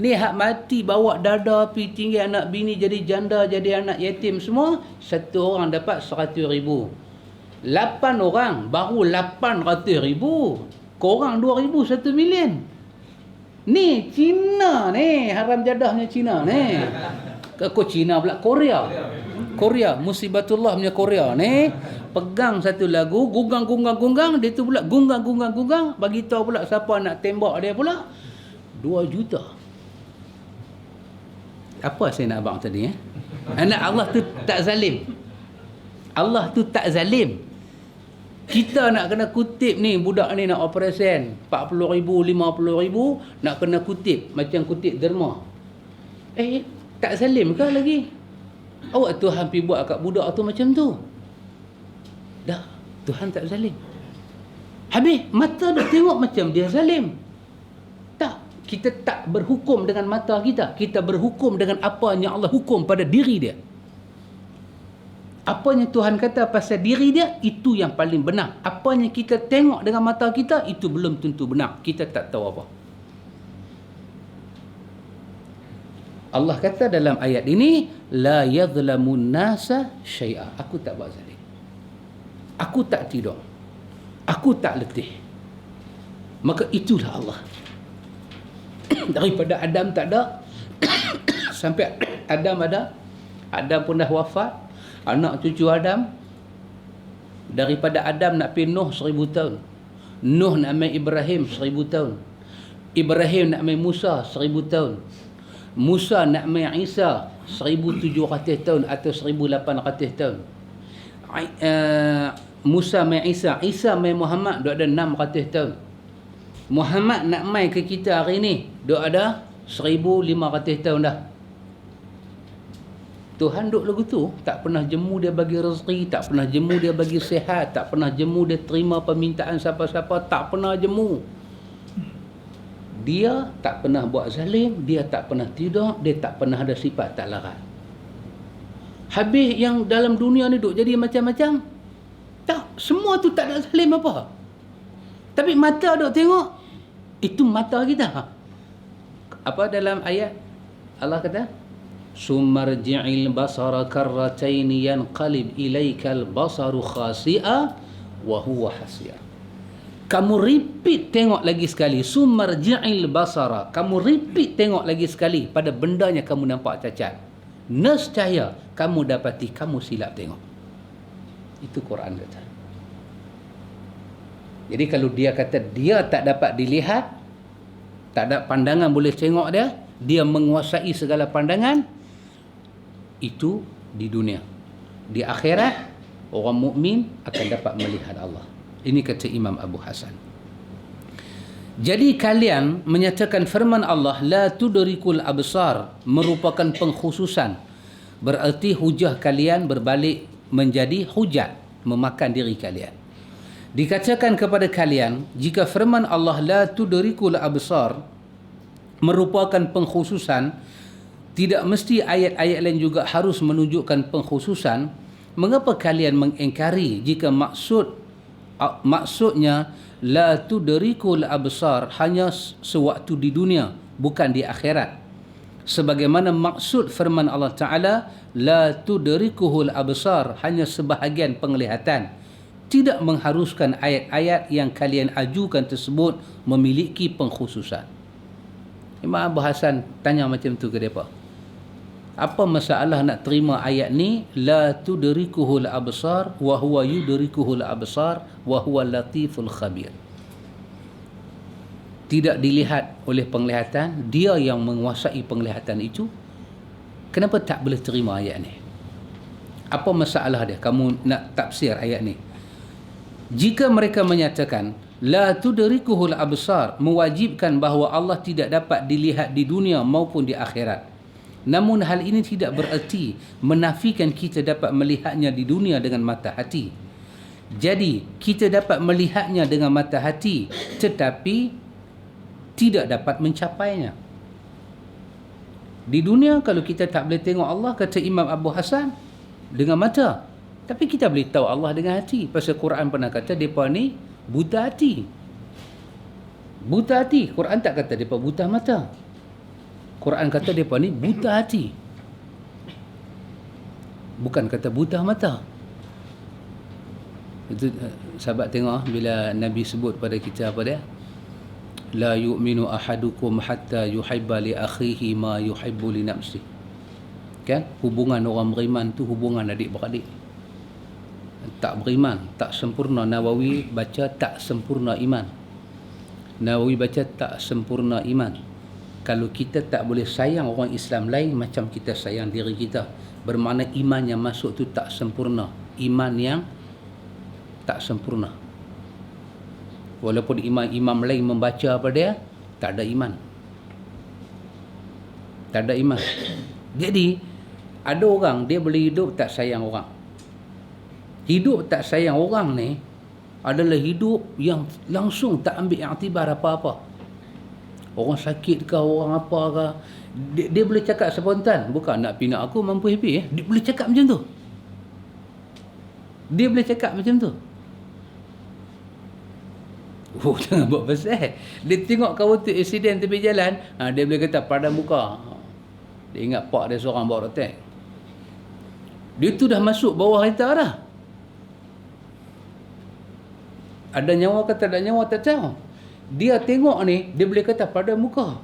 Ni hak mati bawa dada pi tinggi anak bini jadi janda, jadi anak yatim semua, satu orang dapat 100,000. 8 orang baru 800,000. Korang 2,000 1 million. Ni Cina ni, haram jadahnya Cina ni. Kau Cina pula, Korea, musibatullah punya Korea ni. Pegang satu lagu, gunggang, dia tu pula gunggang, bagi tahu pula siapa nak tembak dia pula. 2 juta. Apa saya nak abang tadi Anak Allah tu tak zalim. Allah tu tak zalim. Kita nak kena kutip ni, budak ni nak operasi 40,000, 50,000 nak kena kutip macam kutip derma. Tak zalim ke lagi? Awak Tuhan pergi buat kat budak tu macam tu. Dah, Tuhan tak zalim. Habis mata dah tengok macam dia zalim. Tak, kita tak berhukum dengan mata kita. Kita berhukum dengan apa yang Allah hukum pada diri dia. Apa yang Tuhan kata pasal diri dia, itu yang paling benar. Apa yang kita tengok dengan mata kita, itu belum tentu benar. Kita tak tahu apa. Allah kata dalam ayat ini, la yadhlamun nasa syai'a. Aku tak buat zalim. Aku tak tidur. Aku tak letih. Maka itulah Allah. Daripada Adam tak ada sampai Adam ada. Adam pun dah wafat. Anak cucu Adam, daripada Adam nak pergi Nuh 1000 tahun. Nuh nak main Ibrahim 1000 tahun. Ibrahim nak main Musa 1000 tahun. Musa nak main Isa 1700 tahun atau 1800 tahun. Musa main Isa, Isa main Muhammad, duk ada 600 tahun. Muhammad nak main ke kita hari ni, duk ada 1500 tahun dah. Tuhan duk lagu tu, tak pernah jemu dia bagi rezeki, tak pernah jemu dia bagi sihat, tak pernah jemu dia terima permintaan siapa-siapa, tak pernah jemu. Dia tak pernah buat zalim, dia tak pernah tidur, dia tak pernah ada sifat tak larat. Habis yang dalam dunia ni duk jadi macam-macam. Tak, semua tu tak ada zalim apa. Tapi mata duk tengok, itu mata kita. Apa dalam ayat Allah kata? Sumarji'il basara karratain yanqalib ilaikal basaru khasi'a wa huwa hasir. Kamu repeat tengok lagi sekali. Sumarji'il basara. Kamu repeat tengok lagi sekali pada bendanya kamu nampak cacat. Nescaya kamu dapati kamu silap tengok. Itu Quran kata. Jadi kalau dia kata dia tak dapat dilihat, tak ada pandangan boleh tengok dia, dia menguasai segala pandangan, itu di dunia. Di akhirat, orang mukmin akan dapat melihat Allah. Ini kata Imam Abu Hasan. Jadi kalian menyatakan firman Allah, la tudrikul absar, merupakan pengkhususan. Berarti hujah kalian berbalik menjadi hujat, memakan diri kalian. Dikatakan kepada kalian, jika firman Allah la tudrikul absar merupakan pengkhususan, tidak mesti ayat-ayat lain juga harus menunjukkan pengkhususan. Mengapa kalian mengingkari jika maksudnya la tudrikul absar hanya sewaktu di dunia, bukan di akhirat? Sebagaimana maksud firman Allah Ta'ala, la tudrikuhul absar, hanya sebahagian penglihatan. Tidak mengharuskan ayat-ayat yang kalian ajukan tersebut memiliki pengkhususan. Imam Abu Hasan tanya macam tu ke depa. Apa masalah nak terima ayat ni? La tudrikuhul absar wa huwa yudrikuhul absar wa huwa latiful khabir. Tidak dilihat oleh penglihatan, dia yang menguasai penglihatan itu. Kenapa tak boleh terima ayat ni? Apa masalah dia? Kamu nak tafsir ayat ni. Jika mereka menyatakan la tudrikuhul absar, mewajibkan bahawa Allah tidak dapat dilihat di dunia maupun di akhirat. Namun hal ini tidak bererti menafikan kita dapat melihatnya di dunia dengan mata hati. Jadi kita dapat melihatnya dengan mata hati tetapi tidak dapat mencapainya. Di dunia kalau kita tak boleh tengok Allah, kata Imam Abu Hasan, dengan mata, tapi kita boleh tahu Allah dengan hati. Pasal Quran pernah kata mereka ni buta hati. Buta hati. Quran tak kata mereka buta mata. Quran kata mereka ni buta hati. Bukan kata buta mata. Itu sahabat tengok bila Nabi sebut pada kita apa dia? La yu'minu ahadukum hatta yuhibba li akhihi ma yuhibbu li nafsihi. Kan? Hubungan orang beriman tu hubungan adik-beradik. Tak beriman, tak sempurna. Nawawi baca tak sempurna iman. Nawawi baca tak sempurna iman. Kalau kita tak boleh sayang orang Islam lain macam kita sayang diri kita, bermakna iman yang masuk tu tak sempurna. Iman yang tak sempurna. Walaupun imam lain membaca apa dia, tak ada iman. Tak ada iman. Jadi ada orang dia boleh hidup tak sayang orang. Hidup tak sayang orang ni adalah hidup yang langsung tak ambil iktibar apa-apa. Orang sakit ke, orang apa ke, dia boleh cakap spontan. Bukan nak pinak aku mampu happy. Dia boleh cakap macam tu. Dia boleh cakap macam tu. Oh, jangan buat pasal. Dia tengok kawan tu accident tepi jalan, dia boleh kata padam muka. Dia ingat pak dia seorang bawa rotek. Dia tu dah masuk bawah kereta dah. Ada nyawa ke tak ada nyawa tak tahu. Dia tengok ni, dia boleh kata pada muka.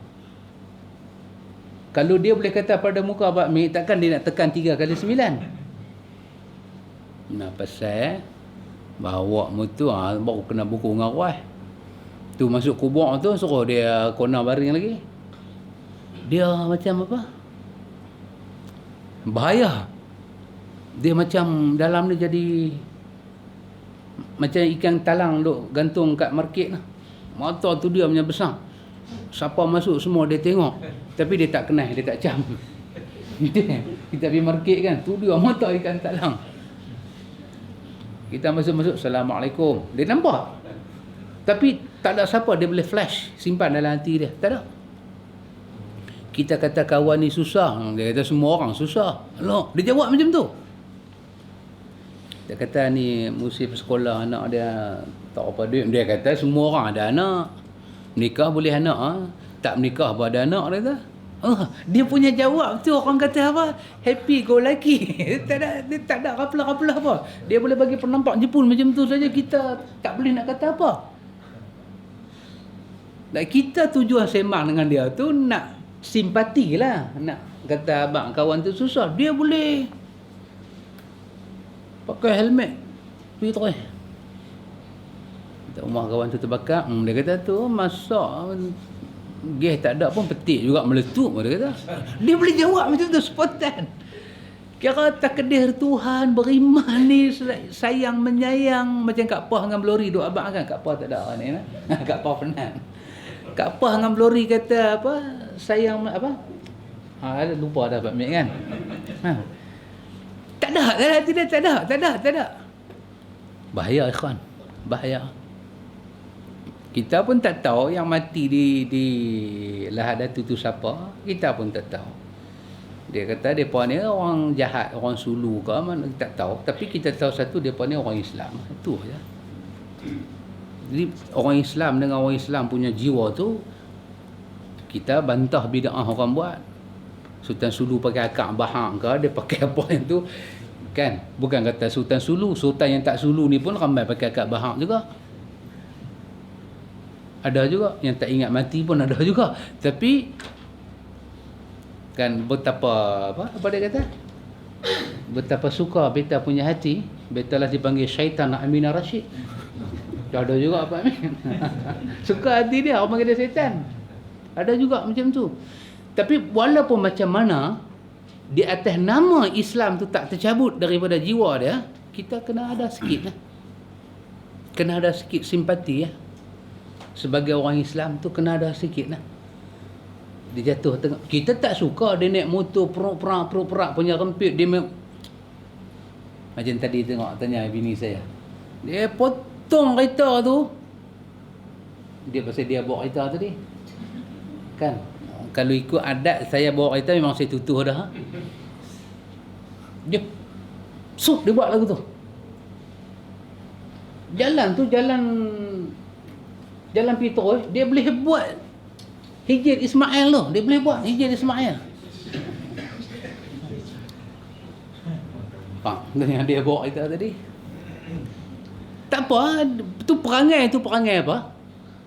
Kalau dia boleh kata pada muka Pak Mi, takkan dia nak tekan 3 kali 9. Nah, pasal bawa motor baru kena buku dengan ruah. Tu masuk kubur tu suruh dia kona baring lagi. Dia macam apa? Bahaya. Dia macam dalam ni jadi macam ikan talang duk gantung kat market lah. Mata tu dia punya besar. Siapa masuk semua dia tengok. Tapi dia tak kenal, dia tak cam. Kita pergi market kan, tu dia mata ikan talang. Kita masuk-masuk, Assalamualaikum. Dia nampak. Tapi tak ada siapa dia boleh flash, simpan dalam hati dia. Tak ada. Kita kata kawan ni susah. Dia kata semua orang susah. Loh, dia jawab macam tu. Dia kata ni musim sekolah anak dia tak apa duit. Dia kata semua orang ada anak. Menikah boleh anak. Tak menikah pun ada anak. Dia kata. Dia punya jawab tu orang kata apa? Happy go lucky. Dia tak ada raplah-raplah apa. Dia boleh bagi penampak Jepun macam tu saja. Kita tak boleh nak kata apa. Dan kita tujuan sembang dengan dia tu nak simpati lah. Nak kata abang kawan tu susah. Dia boleh pakai helmet pergi terus. Kita rumah kawan tu terbakar. Dia kata tu masak gas tak ada pun petik juga meletup. Dia kata dia boleh jawab macam tu spontan. Kira takdir Tuhan beriman ni sayang menyayang. Macam Kak Pah dengan Blori duk abang kan. Kak Pah tak ada orang ni lah. Kak Pah penat. Kak Pah dengan Blori kata apa, sayang apa, lupa dah Pak Mek kan. Tak ada. Bahaya ikhwan. Bahaya. Kita pun tak tahu yang mati di Lahadatu tu siapa. Kita pun tak tahu. Dia kata mereka ni orang jahat, orang Sulu ke mana, tak tahu. Tapi kita tahu satu, mereka ni orang Islam. Itu saja. Jadi orang Islam dengan orang Islam punya jiwa tu, kita bantah bid'ah orang buat. Sultan Sulu pakai akak bahang ke, dia pakai apa yang tu kan. Bukan kata Sultan Sulu, sultan yang tak Sulu ni pun ramai pakai akak bahang juga. Ada juga yang tak ingat mati pun ada juga. Tapi kan betapa apa dia kata? Betapa suka beta punya hati, beta lah dipanggil syaitan Aminah Rashid. Ada juga apa ni? Suka hati dia, orang panggil dia syaitan. Ada juga macam tu. Tapi walaupun macam mana, di atas nama Islam tu tak tercabut daripada jiwa dia, kita kena ada sikit lah. Kena ada sikit simpati ya. Sebagai orang Islam tu kena ada sikit lah. Dia jatuh tengah. Kita tak suka dia naik motor perak punya rempit. Dia macam tadi tengok tanya bini saya. Dia potong kereta tu. Dia pasal dia bawa kereta tadi. Kan? Kalau ikut adat saya bawa kereta memang saya tutup dah. Dia dia buat lagu tu. Jalan tu jalan Petrol, dia boleh buat Hijir Ismail tu, dia boleh buat Hijir Ismail. Yang dia bawa kita tadi. Tak apa, tu perangai apa?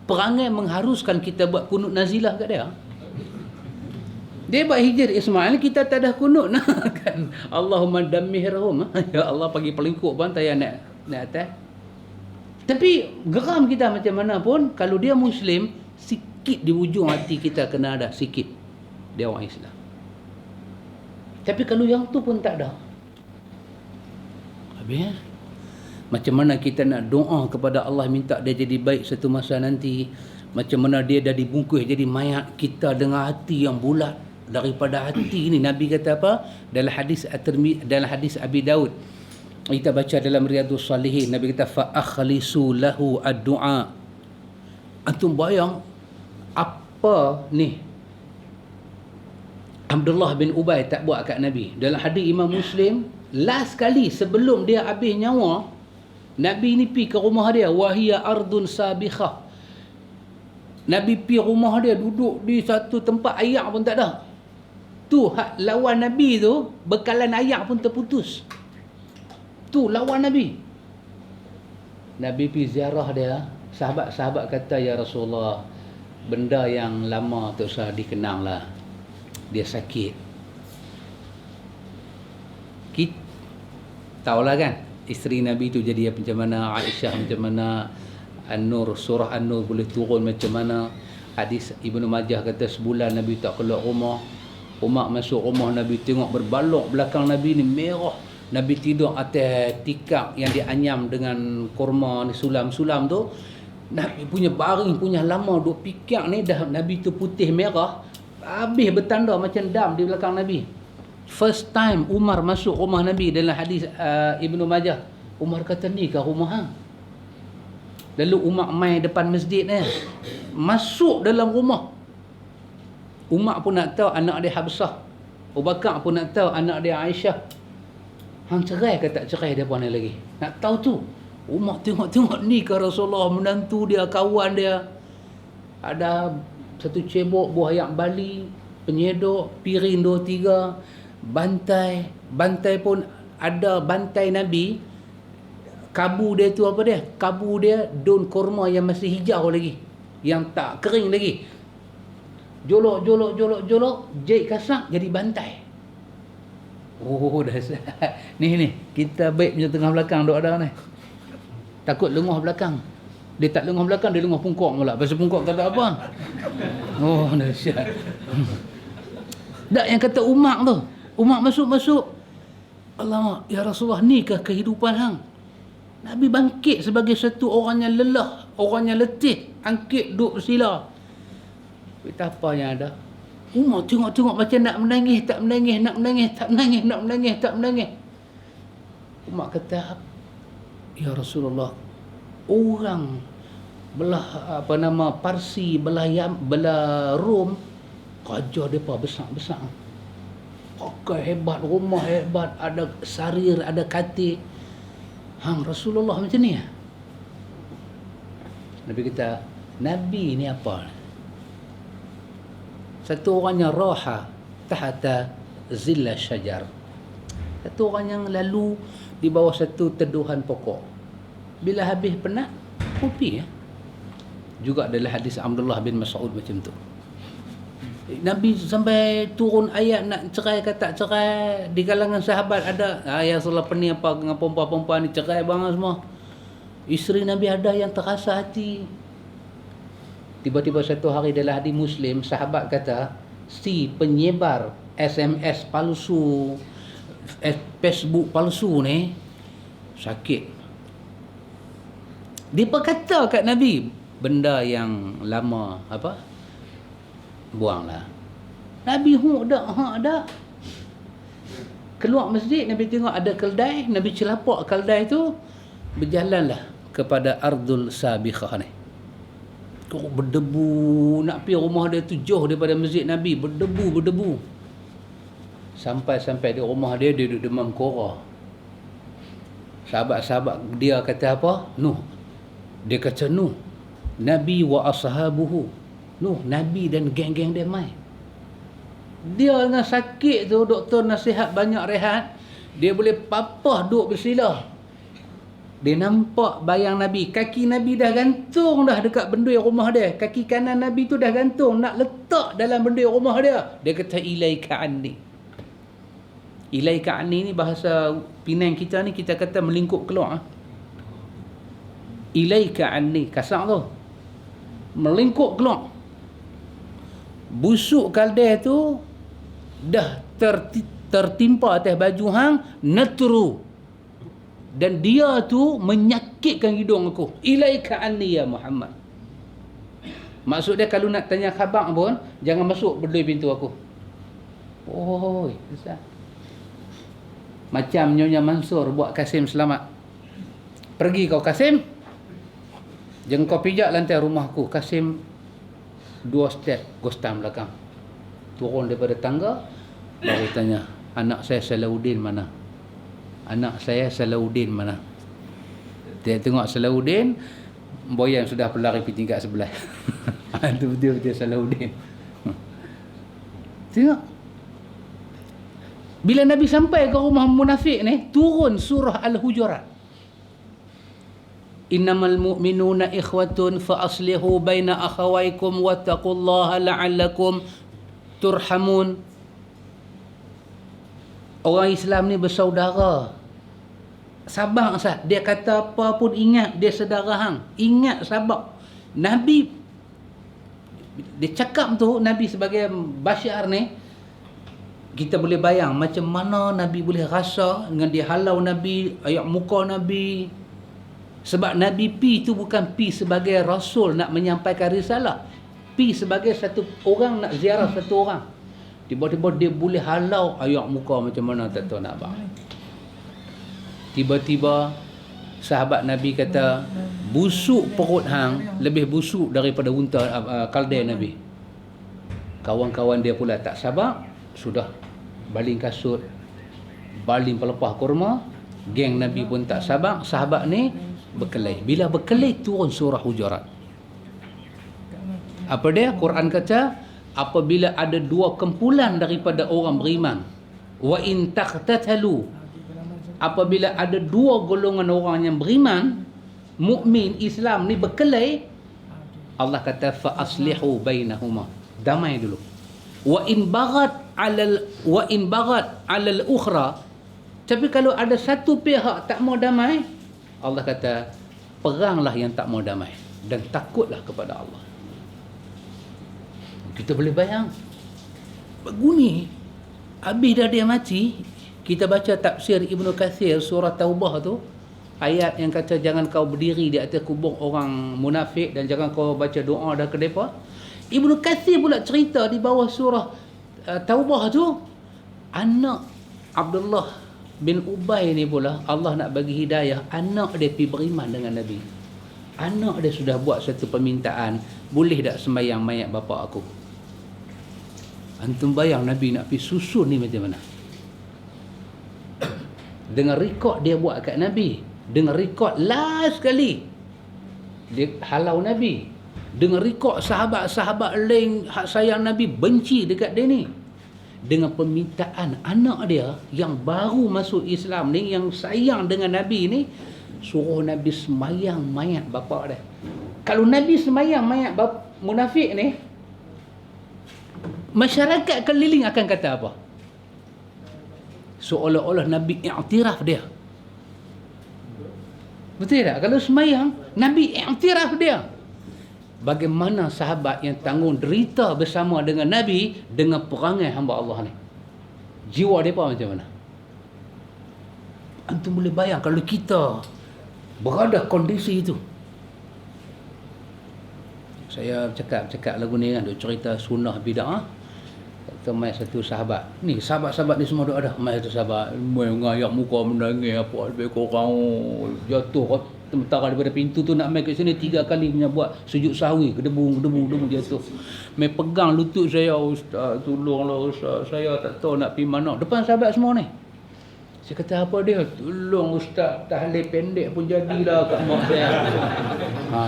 Perangai mengharuskan kita buat kunut nazilah kat dia. Dia buat Hijir Ismail, kita tak ada kunut nah kan. Allahumma dammihirhum. Ya Allah bagi pelingkup bantai naik atas. Tapi geram kita macam mana pun, kalau dia Muslim, sikit di ujung hati kita kena ada sikit dia orang Islam. Tapi kalau yang tu pun tak ada, habis macam mana kita nak doa kepada Allah minta dia jadi baik satu masa nanti, macam mana dia dah dibungkus jadi mayat kita dengan hati yang bulat daripada hati ni. Nabi kata apa dalam hadis dalam hadis Abi Daud, kita baca dalam Riyadhus Salihin, Nabi kata fa akhlisu lahu ad-du'a. Antum bayang apa ni Abdullah bin Ubay tak buat kat Nabi. Dalam hadis Imam Muslim, last kali sebelum dia habis nyawa, Nabi ni pi ke rumah dia, wahiya ardun sabikhah. Nabi pi rumah dia, duduk di satu tempat, ayak pun tak ada. Tu lawan Nabi tu, bekalan ayak pun terputus. Tu lawan Nabi. Nabi pergi ziarah dia. Sahabat-sahabat kata, ya Rasulullah, benda yang lama tak usah dikenang lah. Dia sakit. Kita tahulah kan, isteri Nabi tu jadi macam mana, Aisyah macam mana, An-Nur, surah An-Nur boleh turun macam mana. Hadis Ibnu Majah kata sebulan Nabi tak keluar rumah. Umar masuk rumah Nabi, tengok berbalok belakang Nabi ni merah. Nabi tidur atas tikar yang dianyam dengan kurma ni, sulam-sulam tu. Nabi punya baring punya lama duk pikak ni dah Nabi tu putih merah, habis bertanda macam dam di belakang Nabi. First time Umar masuk rumah Nabi dalam hadis Ibnu Majah. Umar kata, ni ke rumah hang? Lalu Umar main depan masjid ni, masuk dalam rumah. Umar pun nak tahu anak dia Habsah, Abu Bakar pun nak tahu anak dia Aisyah. Hang cerai ke tak cerai dia pun lagi nak tahu tu. Umar tengok ni ke Rasulullah, menantu dia, kawan dia. Ada satu cebok buah ayak bali, penyedok, piring 2-3, bantai pun ada, bantai Nabi. Kabu dia tu apa dia? Kabu dia daun kurma yang masih hijau lagi, yang tak kering lagi. Jolok, jahit kasak jadi bantai. Oh dahsyat. Ni kita baik punya tengah belakang duk ada ni. Takut lengah belakang. Dia tak lengah belakang, dia lengah pungkok pula. Pasal pungkok tak ada apa. Oh dahsyat. Tak yang kata Umar tu. Umar masuk. Alamak, ya Rasulullah, ni ke kehidupan hang? Nabi bangkit sebagai satu orang yang lelah, orang yang letih, angkit duk bersila. Betapa yang ada. Umar tengok macam nak menangis, tak menangis, nak menangis, tak menangis, nak menangis, tak menangis. Umar kata, ya Rasulullah, orang belah Parsi, belah Rom, raja depa besar-besar. Pakai hebat, rumah hebat, ada sarir, ada katil. Hang Rasulullah macam ni. Nabi kata, Nabi ni apa? Satu orang yang raha tahta zillah syajar. Satu orang yang lalu di bawah satu teduhan pokok. Bila habis penat, kopi ya. Juga adalah hadis Abdullah bin Mas'ud macam tu. Nabi sampai turun ayat nak cerai ke tak cerai. Di kalangan sahabat ada, ya Rasulullah pening apa dengan perempuan-perempuan ni, cerai bang semua. Isteri Nabi ada yang terasa hati. Tiba-tiba satu hari dalam hadis Muslim, sahabat kata, si penyebar SMS palsu, Facebook palsu ni sakit. Dia berkata kat Nabi, benda yang lama buanglah. Nabi dak. Keluar masjid, Nabi tengok ada keldai, Nabi celapak keldai tu, berjalanlah kepada Ardul Sabiqah ni. Berdebu, nak pergi rumah dia tu jauh daripada masjid Nabi, berdebu. Sampai di rumah dia duduk demam korah. Sahabat-sahabat dia kata apa? Nuh. Dia kata Nuh, Nabi wa ashabuhu. Nuh, Nabi dan geng-geng dia mai. Dia dengan sakit tu, doktor nasihat banyak rehat. Dia boleh papah duduk bersilah. Dia nampak bayang Nabi. Kaki Nabi dah gantung dah dekat bendui rumah dia. Kaki kanan Nabi tu dah gantung. Nak letak dalam bendui rumah dia. Dia kata, ilaika anni. Ilaika anni ni bahasa Penang kita ni, kita kata melingkup keluar. Ilaika anni. Kasar tu. Melingkup keluar. Busuk kaldai tu dah tertimpa atas baju hang, natru. Dan dia tu menyakitkan hidung aku. Ilaika anni ya Muhammad. Maksud dia kalau nak tanya khabar pun, jangan masuk berdui pintu aku. Oi, besar. Macam Nyonya Mansur buat Kasim selamat. Pergi kau Kasim. Jangan kau pijak lantai rumahku. Kasim 2 step gostam belakang. Turun daripada tangga, baru tanya, anak saya Salahuddin mana? Anak saya Salahuddin mana? Dia tengok Salahuddin, boyan sudah berlari pergi tingkat sebelah. Itu betul-betul Salahuddin. Tengok. Bila Nabi sampai ke rumah munafik ni, turun surah Al-Hujurat. Innamal mu'minuna ikhwatun fa aslihu baina akhawaykum wattaqullaha la'allakum turhamun. Orang Islam ni bersaudara. Sabar Ustaz. Dia kata apa pun ingat dia saudara hang. Ingat sabar. Nabi dia cakap tu, Nabi sebagai bashar ni, kita boleh bayang macam mana Nabi boleh rasa dengan dia halau Nabi, ayat muka Nabi. Sebab Nabi pi tu bukan pi sebagai rasul nak menyampaikan risalah. Pi sebagai satu orang nak ziarah satu orang. Tiba-tiba dia boleh halau ayat muka macam mana tak tahu nak abang. Tiba-tiba sahabat Nabi kata, busuk perut hang lebih busuk daripada unta kaldai Nabi. Kawan-kawan dia pula tak sabar, sudah baling kasut, baling pelepah kurma. Geng Nabi pun tak sabar, sahabat ni berkelahi. Bila berkelahi, turun surah Hujurat. Apa dia? Quran kata, apabila ada dua kumpulan daripada orang beriman, wa in taqtatalu, apabila ada dua golongan orang yang beriman, mukmin Islam ni berkelahi, Allah kata fa aslihu bainahuma, damai dulu. Wa in baghat alal ukhra, tapi kalau ada satu pihak tak mau damai, Allah kata peranglah yang tak mau damai dan takutlah kepada Allah. Kita boleh bayang begini, habis dah dia mati, kita baca tafsir Ibnu Katsir surah Taubah tu, ayat yang kata jangan kau berdiri di atas kubur orang munafik dan jangan kau baca doa dah ke depa. Ibnu Katsir pula cerita di bawah surah Taubah tu, anak Abdullah bin Ubay ni pula Allah nak bagi hidayah, anak dia pergi beriman dengan Nabi. Anak dia sudah buat satu permintaan, boleh tak sembahyang mayat bapa aku? Antum bayang Nabi nak pergi susun ni macam mana? Dengan rekod dia buat kat Nabi, dengan rekod last sekali dia halau Nabi, dengan rekod sahabat-sahabat lain hak sayang Nabi benci dekat dia ni, dengan permintaan anak dia yang baru masuk Islam ni, yang sayang dengan Nabi ni, suruh Nabi semayang mayat bapa dia. Kalau Nabi semayang mayat munafik ni, masyarakat keliling akan kata apa? Seolah-olah Nabi iktiraf dia. Betul tak? Kalau semayang, Nabi iktiraf dia. Bagaimana sahabat yang tanggung derita bersama dengan Nabi dengan perangai hamba Allah ni? Jiwa mereka macam mana? Antum boleh bayang kalau kita berada kondisi itu. Saya cakap lagu ni kan, duk cerita sunnah bid'ah. Kata mai satu sahabat. Ni sahabat-sahabat ni semua duk ada. Mai satu sahabat, mai ngayak muka menangis apa lebih kurang jatuh sementara daripada pintu tu nak mai ke sini 3 kali punya buat sujud sahwi, debu jatuh. Mai pegang lutut saya, ustaz tolonglah ustaz, saya tak tahu nak pergi mana. Depan sahabat semua ni. Saya kata apa dia? Tolong ustaz, tahlil pendek pun jadilah kat mak saya.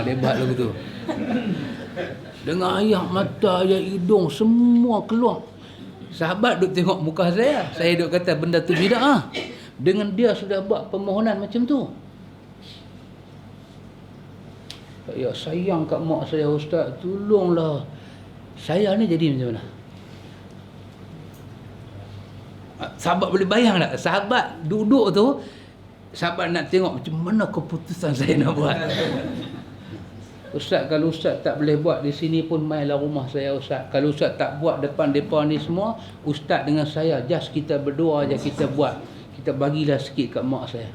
Dia buat lagu tu. Dengan air mata, air hidung semua keluar. Sahabat duk tengok muka saya duk kata benda tu bid'ah. Dengan dia sudah buat permohonan macam tu. Ya sayang kat mak saya ustaz, tolonglah. Saya ni jadi macam mana? Sahabat boleh bayang tak? Sahabat duduk tu, sahabat nak tengok macam mana keputusan saya nak buat. Ustaz, kalau ustaz tak boleh buat di sini pun mainlah rumah saya ustaz. Kalau ustaz tak buat depan depa ni semua, ustaz dengan saya just kita berdoa aja, kita buat. Kita bagilah sikit kat mak saya.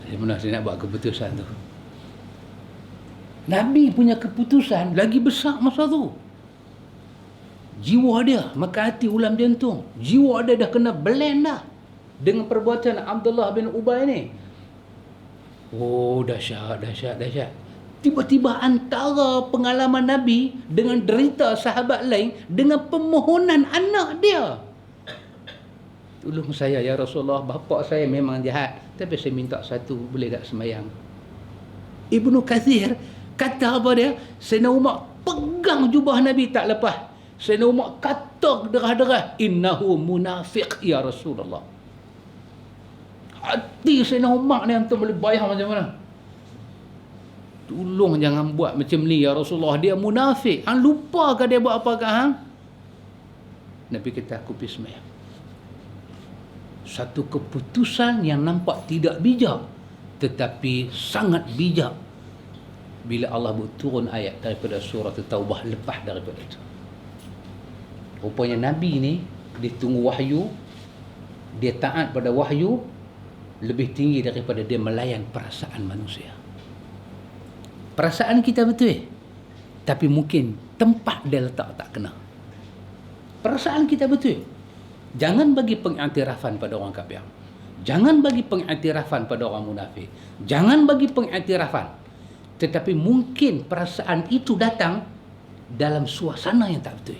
Macam mana saya nak buat keputusan tu? Nabi punya keputusan lagi besar masa tu. Jiwa dia, maka hati ulam jantung. Jiwa dia dah kena blend dah dengan perbuatan Abdullah bin Ubay ni. Oh, dahsyat. Tiba-tiba antara pengalaman Nabi dengan derita sahabat lain dengan permohonan anak dia. Tolong saya ya Rasulullah, bapa saya memang jahat, tapi saya minta satu, boleh tak semayang? Ibnu Kathir kata apa dia? Sayyidina Umar pegang jubah Nabi tak lepas. Sayyidina Umar kata derah-derah, innahu munafiq ya Rasulullah. Hati Sayyidina Umar ni antum boleh bayang macam mana? Tolong jangan buat macam ni ya Rasulullah, dia munafik. Hang lupa ke dia buat apa ke hang? Nabi kata aku pergi semayang. Satu keputusan yang nampak tidak bijak, tetapi sangat bijak bila Allah turun ayat daripada surah Taubah lepas daripada itu. Rupanya Nabi ni dia tunggu wahyu, dia taat pada wahyu lebih tinggi daripada dia melayan perasaan manusia. Perasaan kita betul, tapi mungkin tempat dia letak tak kena. Perasaan kita betul. Jangan bagi pengiktirafan pada orang kafir. Jangan bagi pengiktirafan pada orang munafik. Jangan bagi pengiktirafan. Tetapi mungkin perasaan itu datang dalam suasana yang tak betul.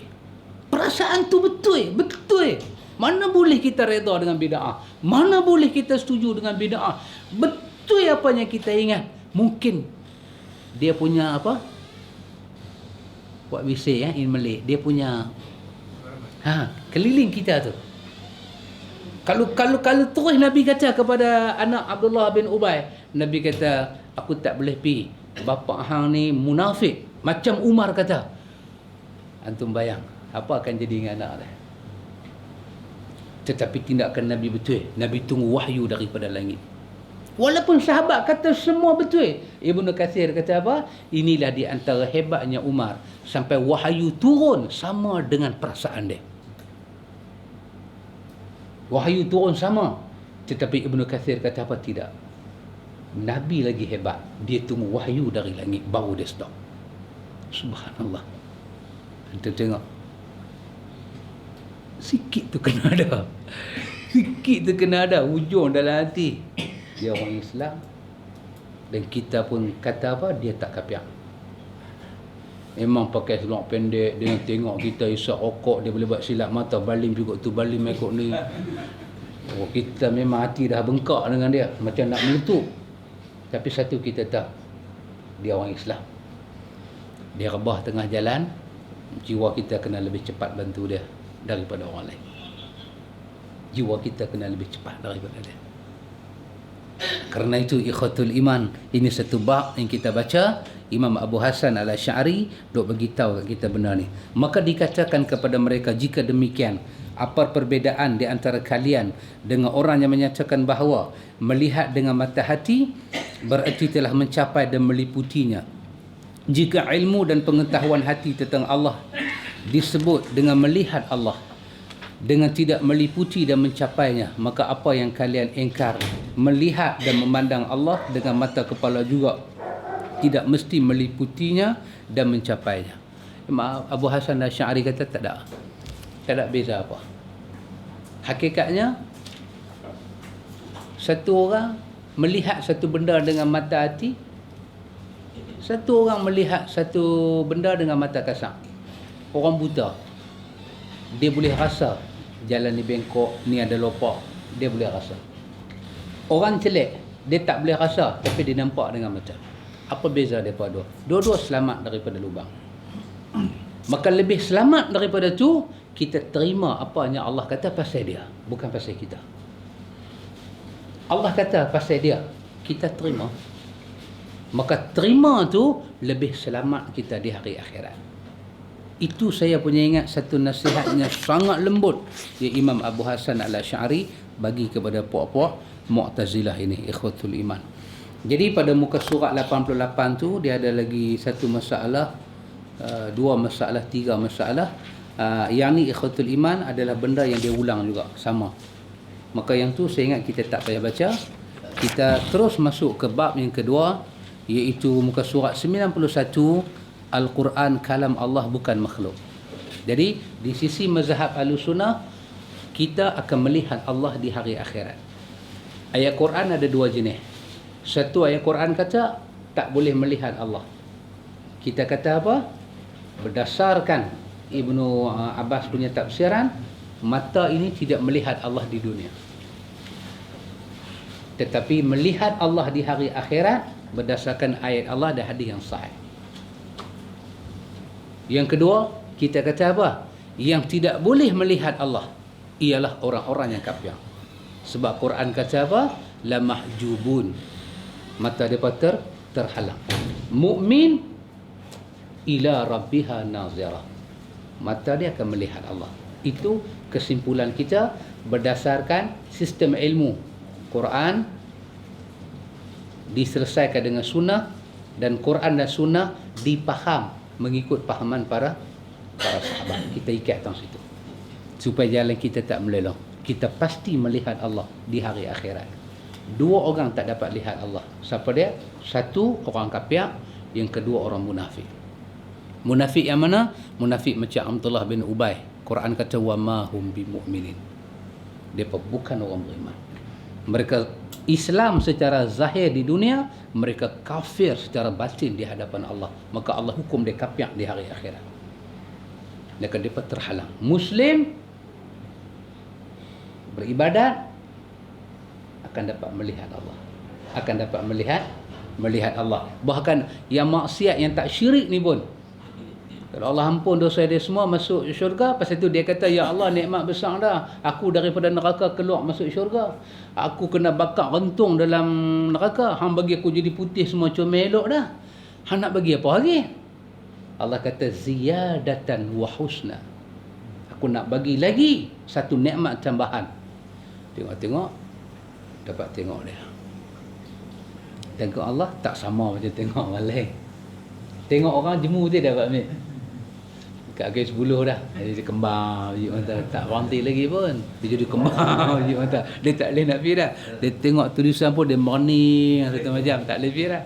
Perasaan tu betul. Mana boleh kita reda dengan bid'ah? Mana boleh kita setuju dengan bid'ah? Betul apa yang kita ingat. Mungkin dia punya apa? What we say in Malay, dia punya keliling kita tu. Kalau terus Nabi kata kepada anak Abdullah bin Ubay, Nabi kata aku tak boleh pi. Bapa hang ni munafik. Macam Umar kata. Antum bayang apa akan jadi dengan anak dia? Tetapi tindakan Nabi betul. Nabi tunggu wahyu daripada langit. Walaupun sahabat kata semua betul. Ibnu Katsir kata apa? Inilah di antara hebatnya Umar. Sampai wahyu turun sama dengan perasaan dia. Wahyu turun sama. Tetapi Ibnu Katsir kata apa? Tidak. Nabi lagi hebat. Dia tunggu wahyu dari langit. Baru dia stop. Subhanallah. Kita tengok. Sikit tu kena ada. Sikit tu kena ada. Hujung dalam hati. Dia orang Islam. Dan kita pun kata apa? Dia tak kafir. Memang pakai seluar pendek. Dia tengok kita isap rokok. Dia boleh buat silap mata. Baling juga tu. Baling mekok ni. Oh, kita memang hati dah bengkak dengan dia. Macam nak menutup. Tapi satu kita tahu. Dia orang Islam. Dia rebah tengah jalan. Jiwa kita kena lebih cepat bantu dia daripada orang lain. Jiwa kita kena lebih cepat daripada dia. Kerana itu ikhwatul iman, ini satu bab yang kita baca Imam Abu Hasan Al-Asy'ari dok beritahu kat kita benda ni. Maka dikatakan kepada mereka, jika demikian, apa perbezaan di antara kalian dengan orang yang menyatakan bahawa melihat dengan mata hati berarti telah mencapai dan meliputinya. Jika ilmu dan pengetahuan hati tentang Allah disebut dengan melihat Allah dengan tidak meliputi dan mencapainya, maka apa yang kalian ingkar, melihat dan memandang Allah dengan mata kepala juga tidak mesti meliputinya dan mencapainya. Imam Abu Hasan Al-Asy'ari kata tak ada beza apa. Hakikatnya satu orang melihat satu benda dengan mata hati, satu orang melihat satu benda dengan mata kasar. Orang buta, dia boleh rasa jalan ni bengkok, ni ada lopak, dia boleh rasa. Orang celek, dia tak boleh rasa tapi dia nampak dengan mata. Apa beza daripada dua? Dua-dua selamat daripada lubang. Maka lebih selamat daripada tu, kita terima apa yang Allah kata pasal dia, bukan pasal kita. Allah kata pasal dia, kita terima. Maka terima tu lebih selamat kita di hari akhirat. Itu saya punya ingat satu nasihatnya sangat lembut ya Imam Abu Hasan Al-Asy'ari bagi kepada puak-puak Mu'tazilah ini, ikhwatul iman. Jadi pada muka surat 88 tu dia ada lagi satu masalah, dua masalah, tiga masalah. Yang ni ikhwatul iman adalah benda yang dia ulang juga, sama. Maka yang tu saya ingat kita tak payah baca. Kita terus masuk ke bab yang kedua, iaitu muka surat 91, Al-Quran kalam Allah bukan makhluk. Jadi di sisi mazhab Ahlussunnah, kita akan melihat Allah di hari akhirat. Ayat Quran ada dua jenis. Satu ayat Quran kata tak boleh melihat Allah. Kita kata apa? Berdasarkan Ibnu Abbas punya tafsiran, mata ini tidak melihat Allah di dunia, tetapi melihat Allah di hari akhirat berdasarkan ayat Allah dan hadis yang sahih. Yang kedua, kita kata apa? Yang tidak boleh melihat Allah ialah orang-orang yang kafir. Sebab Quran kata apa? La mahjubun. Mata mereka terhalang. Mukmin ila rabbiha nazirah. Mata dia akan melihat Allah. Itu kesimpulan kita berdasarkan sistem ilmu. Quran diselesaikan dengan sunnah, dan Quran dan sunnah dipaham mengikut pahaman para sahabat. Kita ikat tang situ supaya jalan kita tak melelong. Kita pasti melihat Allah di hari akhirat. Dua orang tak dapat lihat Allah. Siapa dia? Satu orang kafir, yang kedua orang munafik. Munafik yang mana? Munafik macam Abdullah bin Ubay. Quran kata wa ma hum bimu'minin. Dia bukan orang beriman. Mereka Islam secara zahir di dunia, mereka kafir secara batin di hadapan Allah. Maka Allah hukum dia kafir di hari akhirat. Mereka dia terhalang. Muslim beribadat akan dapat melihat Allah. Akan dapat melihat Allah. Bahkan yang maksiat, yang tak syirik ni pun, kalau Allah ampun dosa dia semua, masuk syurga. Pasal tu dia kata, ya Allah, nikmat besar dah. Aku daripada neraka keluar masuk syurga. Aku kena bakar rentung dalam neraka. Hang bagi aku jadi putih semua comel elok dah. Hang nak bagi apa lagi? Allah kata ziyadatan wa husna. Aku nak bagi lagi satu nikmat tambahan. Tengok-tengok, dapat tengok dia. Tengok Allah tak sama macam tengok orang lain. Tengok orang jemu dia dapat ambil. Kat akhir 10 dah. Dia kembar biji mata. Tak berhenti lagi pun. Dia jadi kembar biji mata. Dia tak boleh nak pergi dah. Dia tengok tulisan pun dia morning satu macam. Tak boleh pergi dah.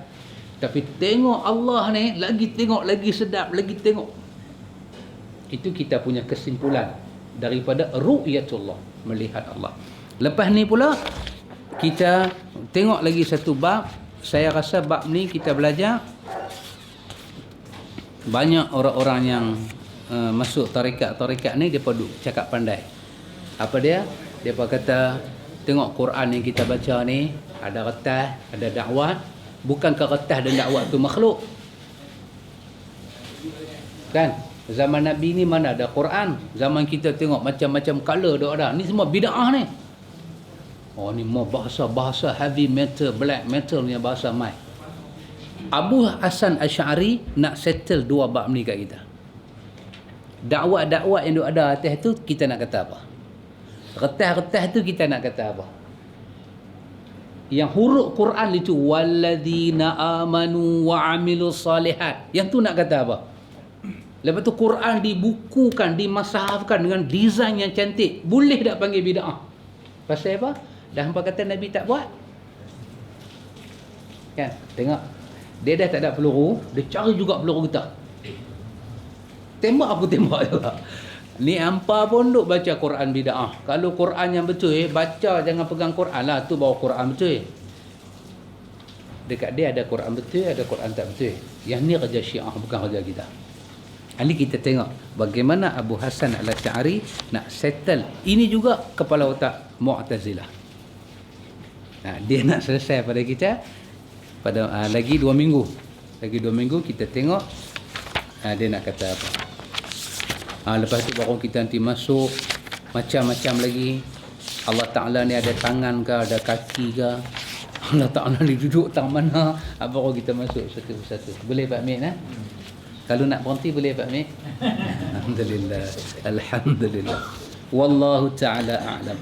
Tapi tengok Allah ni, lagi tengok, lagi sedap, lagi tengok. Itu kita punya kesimpulan daripada ru'yatullah, melihat Allah. Lepas ni pula, kita tengok lagi satu bab. Saya rasa bab ni kita belajar banyak orang-orang yang masuk tarikat ni, dia duk cakap pandai. Apa dia? Dia kata, tengok Quran yang kita baca ni, ada retah, ada dakwat. Bukankah retah dan dakwat tu makhluk? Kan? Zaman Nabi ni mana ada Quran? Zaman kita tengok macam-macam color dah ada. Ni semua bid'ah ni. Oh ni mau bahasa heavy metal, black metal punya bahasa mai. Abu Hasan Asy'ari nak settle dua bab ni kat kita. Dakwah-dakwah yang ada atas tu kita nak kata apa? Retah-retah tu kita nak kata apa? Yang huruf Quran itu walladzina amanu wa amilus salihat. Yang tu nak kata apa? Lepas tu Quran dibukukan, dimasahafkan dengan design yang cantik. Boleh tak panggil bid'ah? Pasal apa? Dah hampa kata Nabi tak buat. Kan? Tengok. Dia dah tak ada peluru, dia cari juga peluru kita. Tembak aku tembak juga. Ni hampa pun duk baca Quran bid'ah. Kalau Quran yang betul, baca jangan pegang Quran lah. Tu bawa Quran betul. Dekat dia ada Quran betul, ada Quran tak betul. Yang ni kerja Syiah, bukan kerja kita. Ini kita tengok bagaimana Abu Hasan Al-Asy'ari nak settle. Ini juga kepala otak Mu'tazilah. Nah, dia nak selesai pada kita pada lagi 2 minggu. Lagi 2 minggu kita tengok dia nak kata apa. Lepas tu baru kita nanti masuk macam-macam lagi. Allah Ta'ala ni ada tangan ke, ada kaki ke? Allah Ta'ala ni duduk tang mana? Baru kita masuk satu persatu. Boleh Pak Mit? Kalau nak berhenti boleh Pak Mit? Alhamdulillah. Alhamdulillah. Wallahu ta'ala a'lam.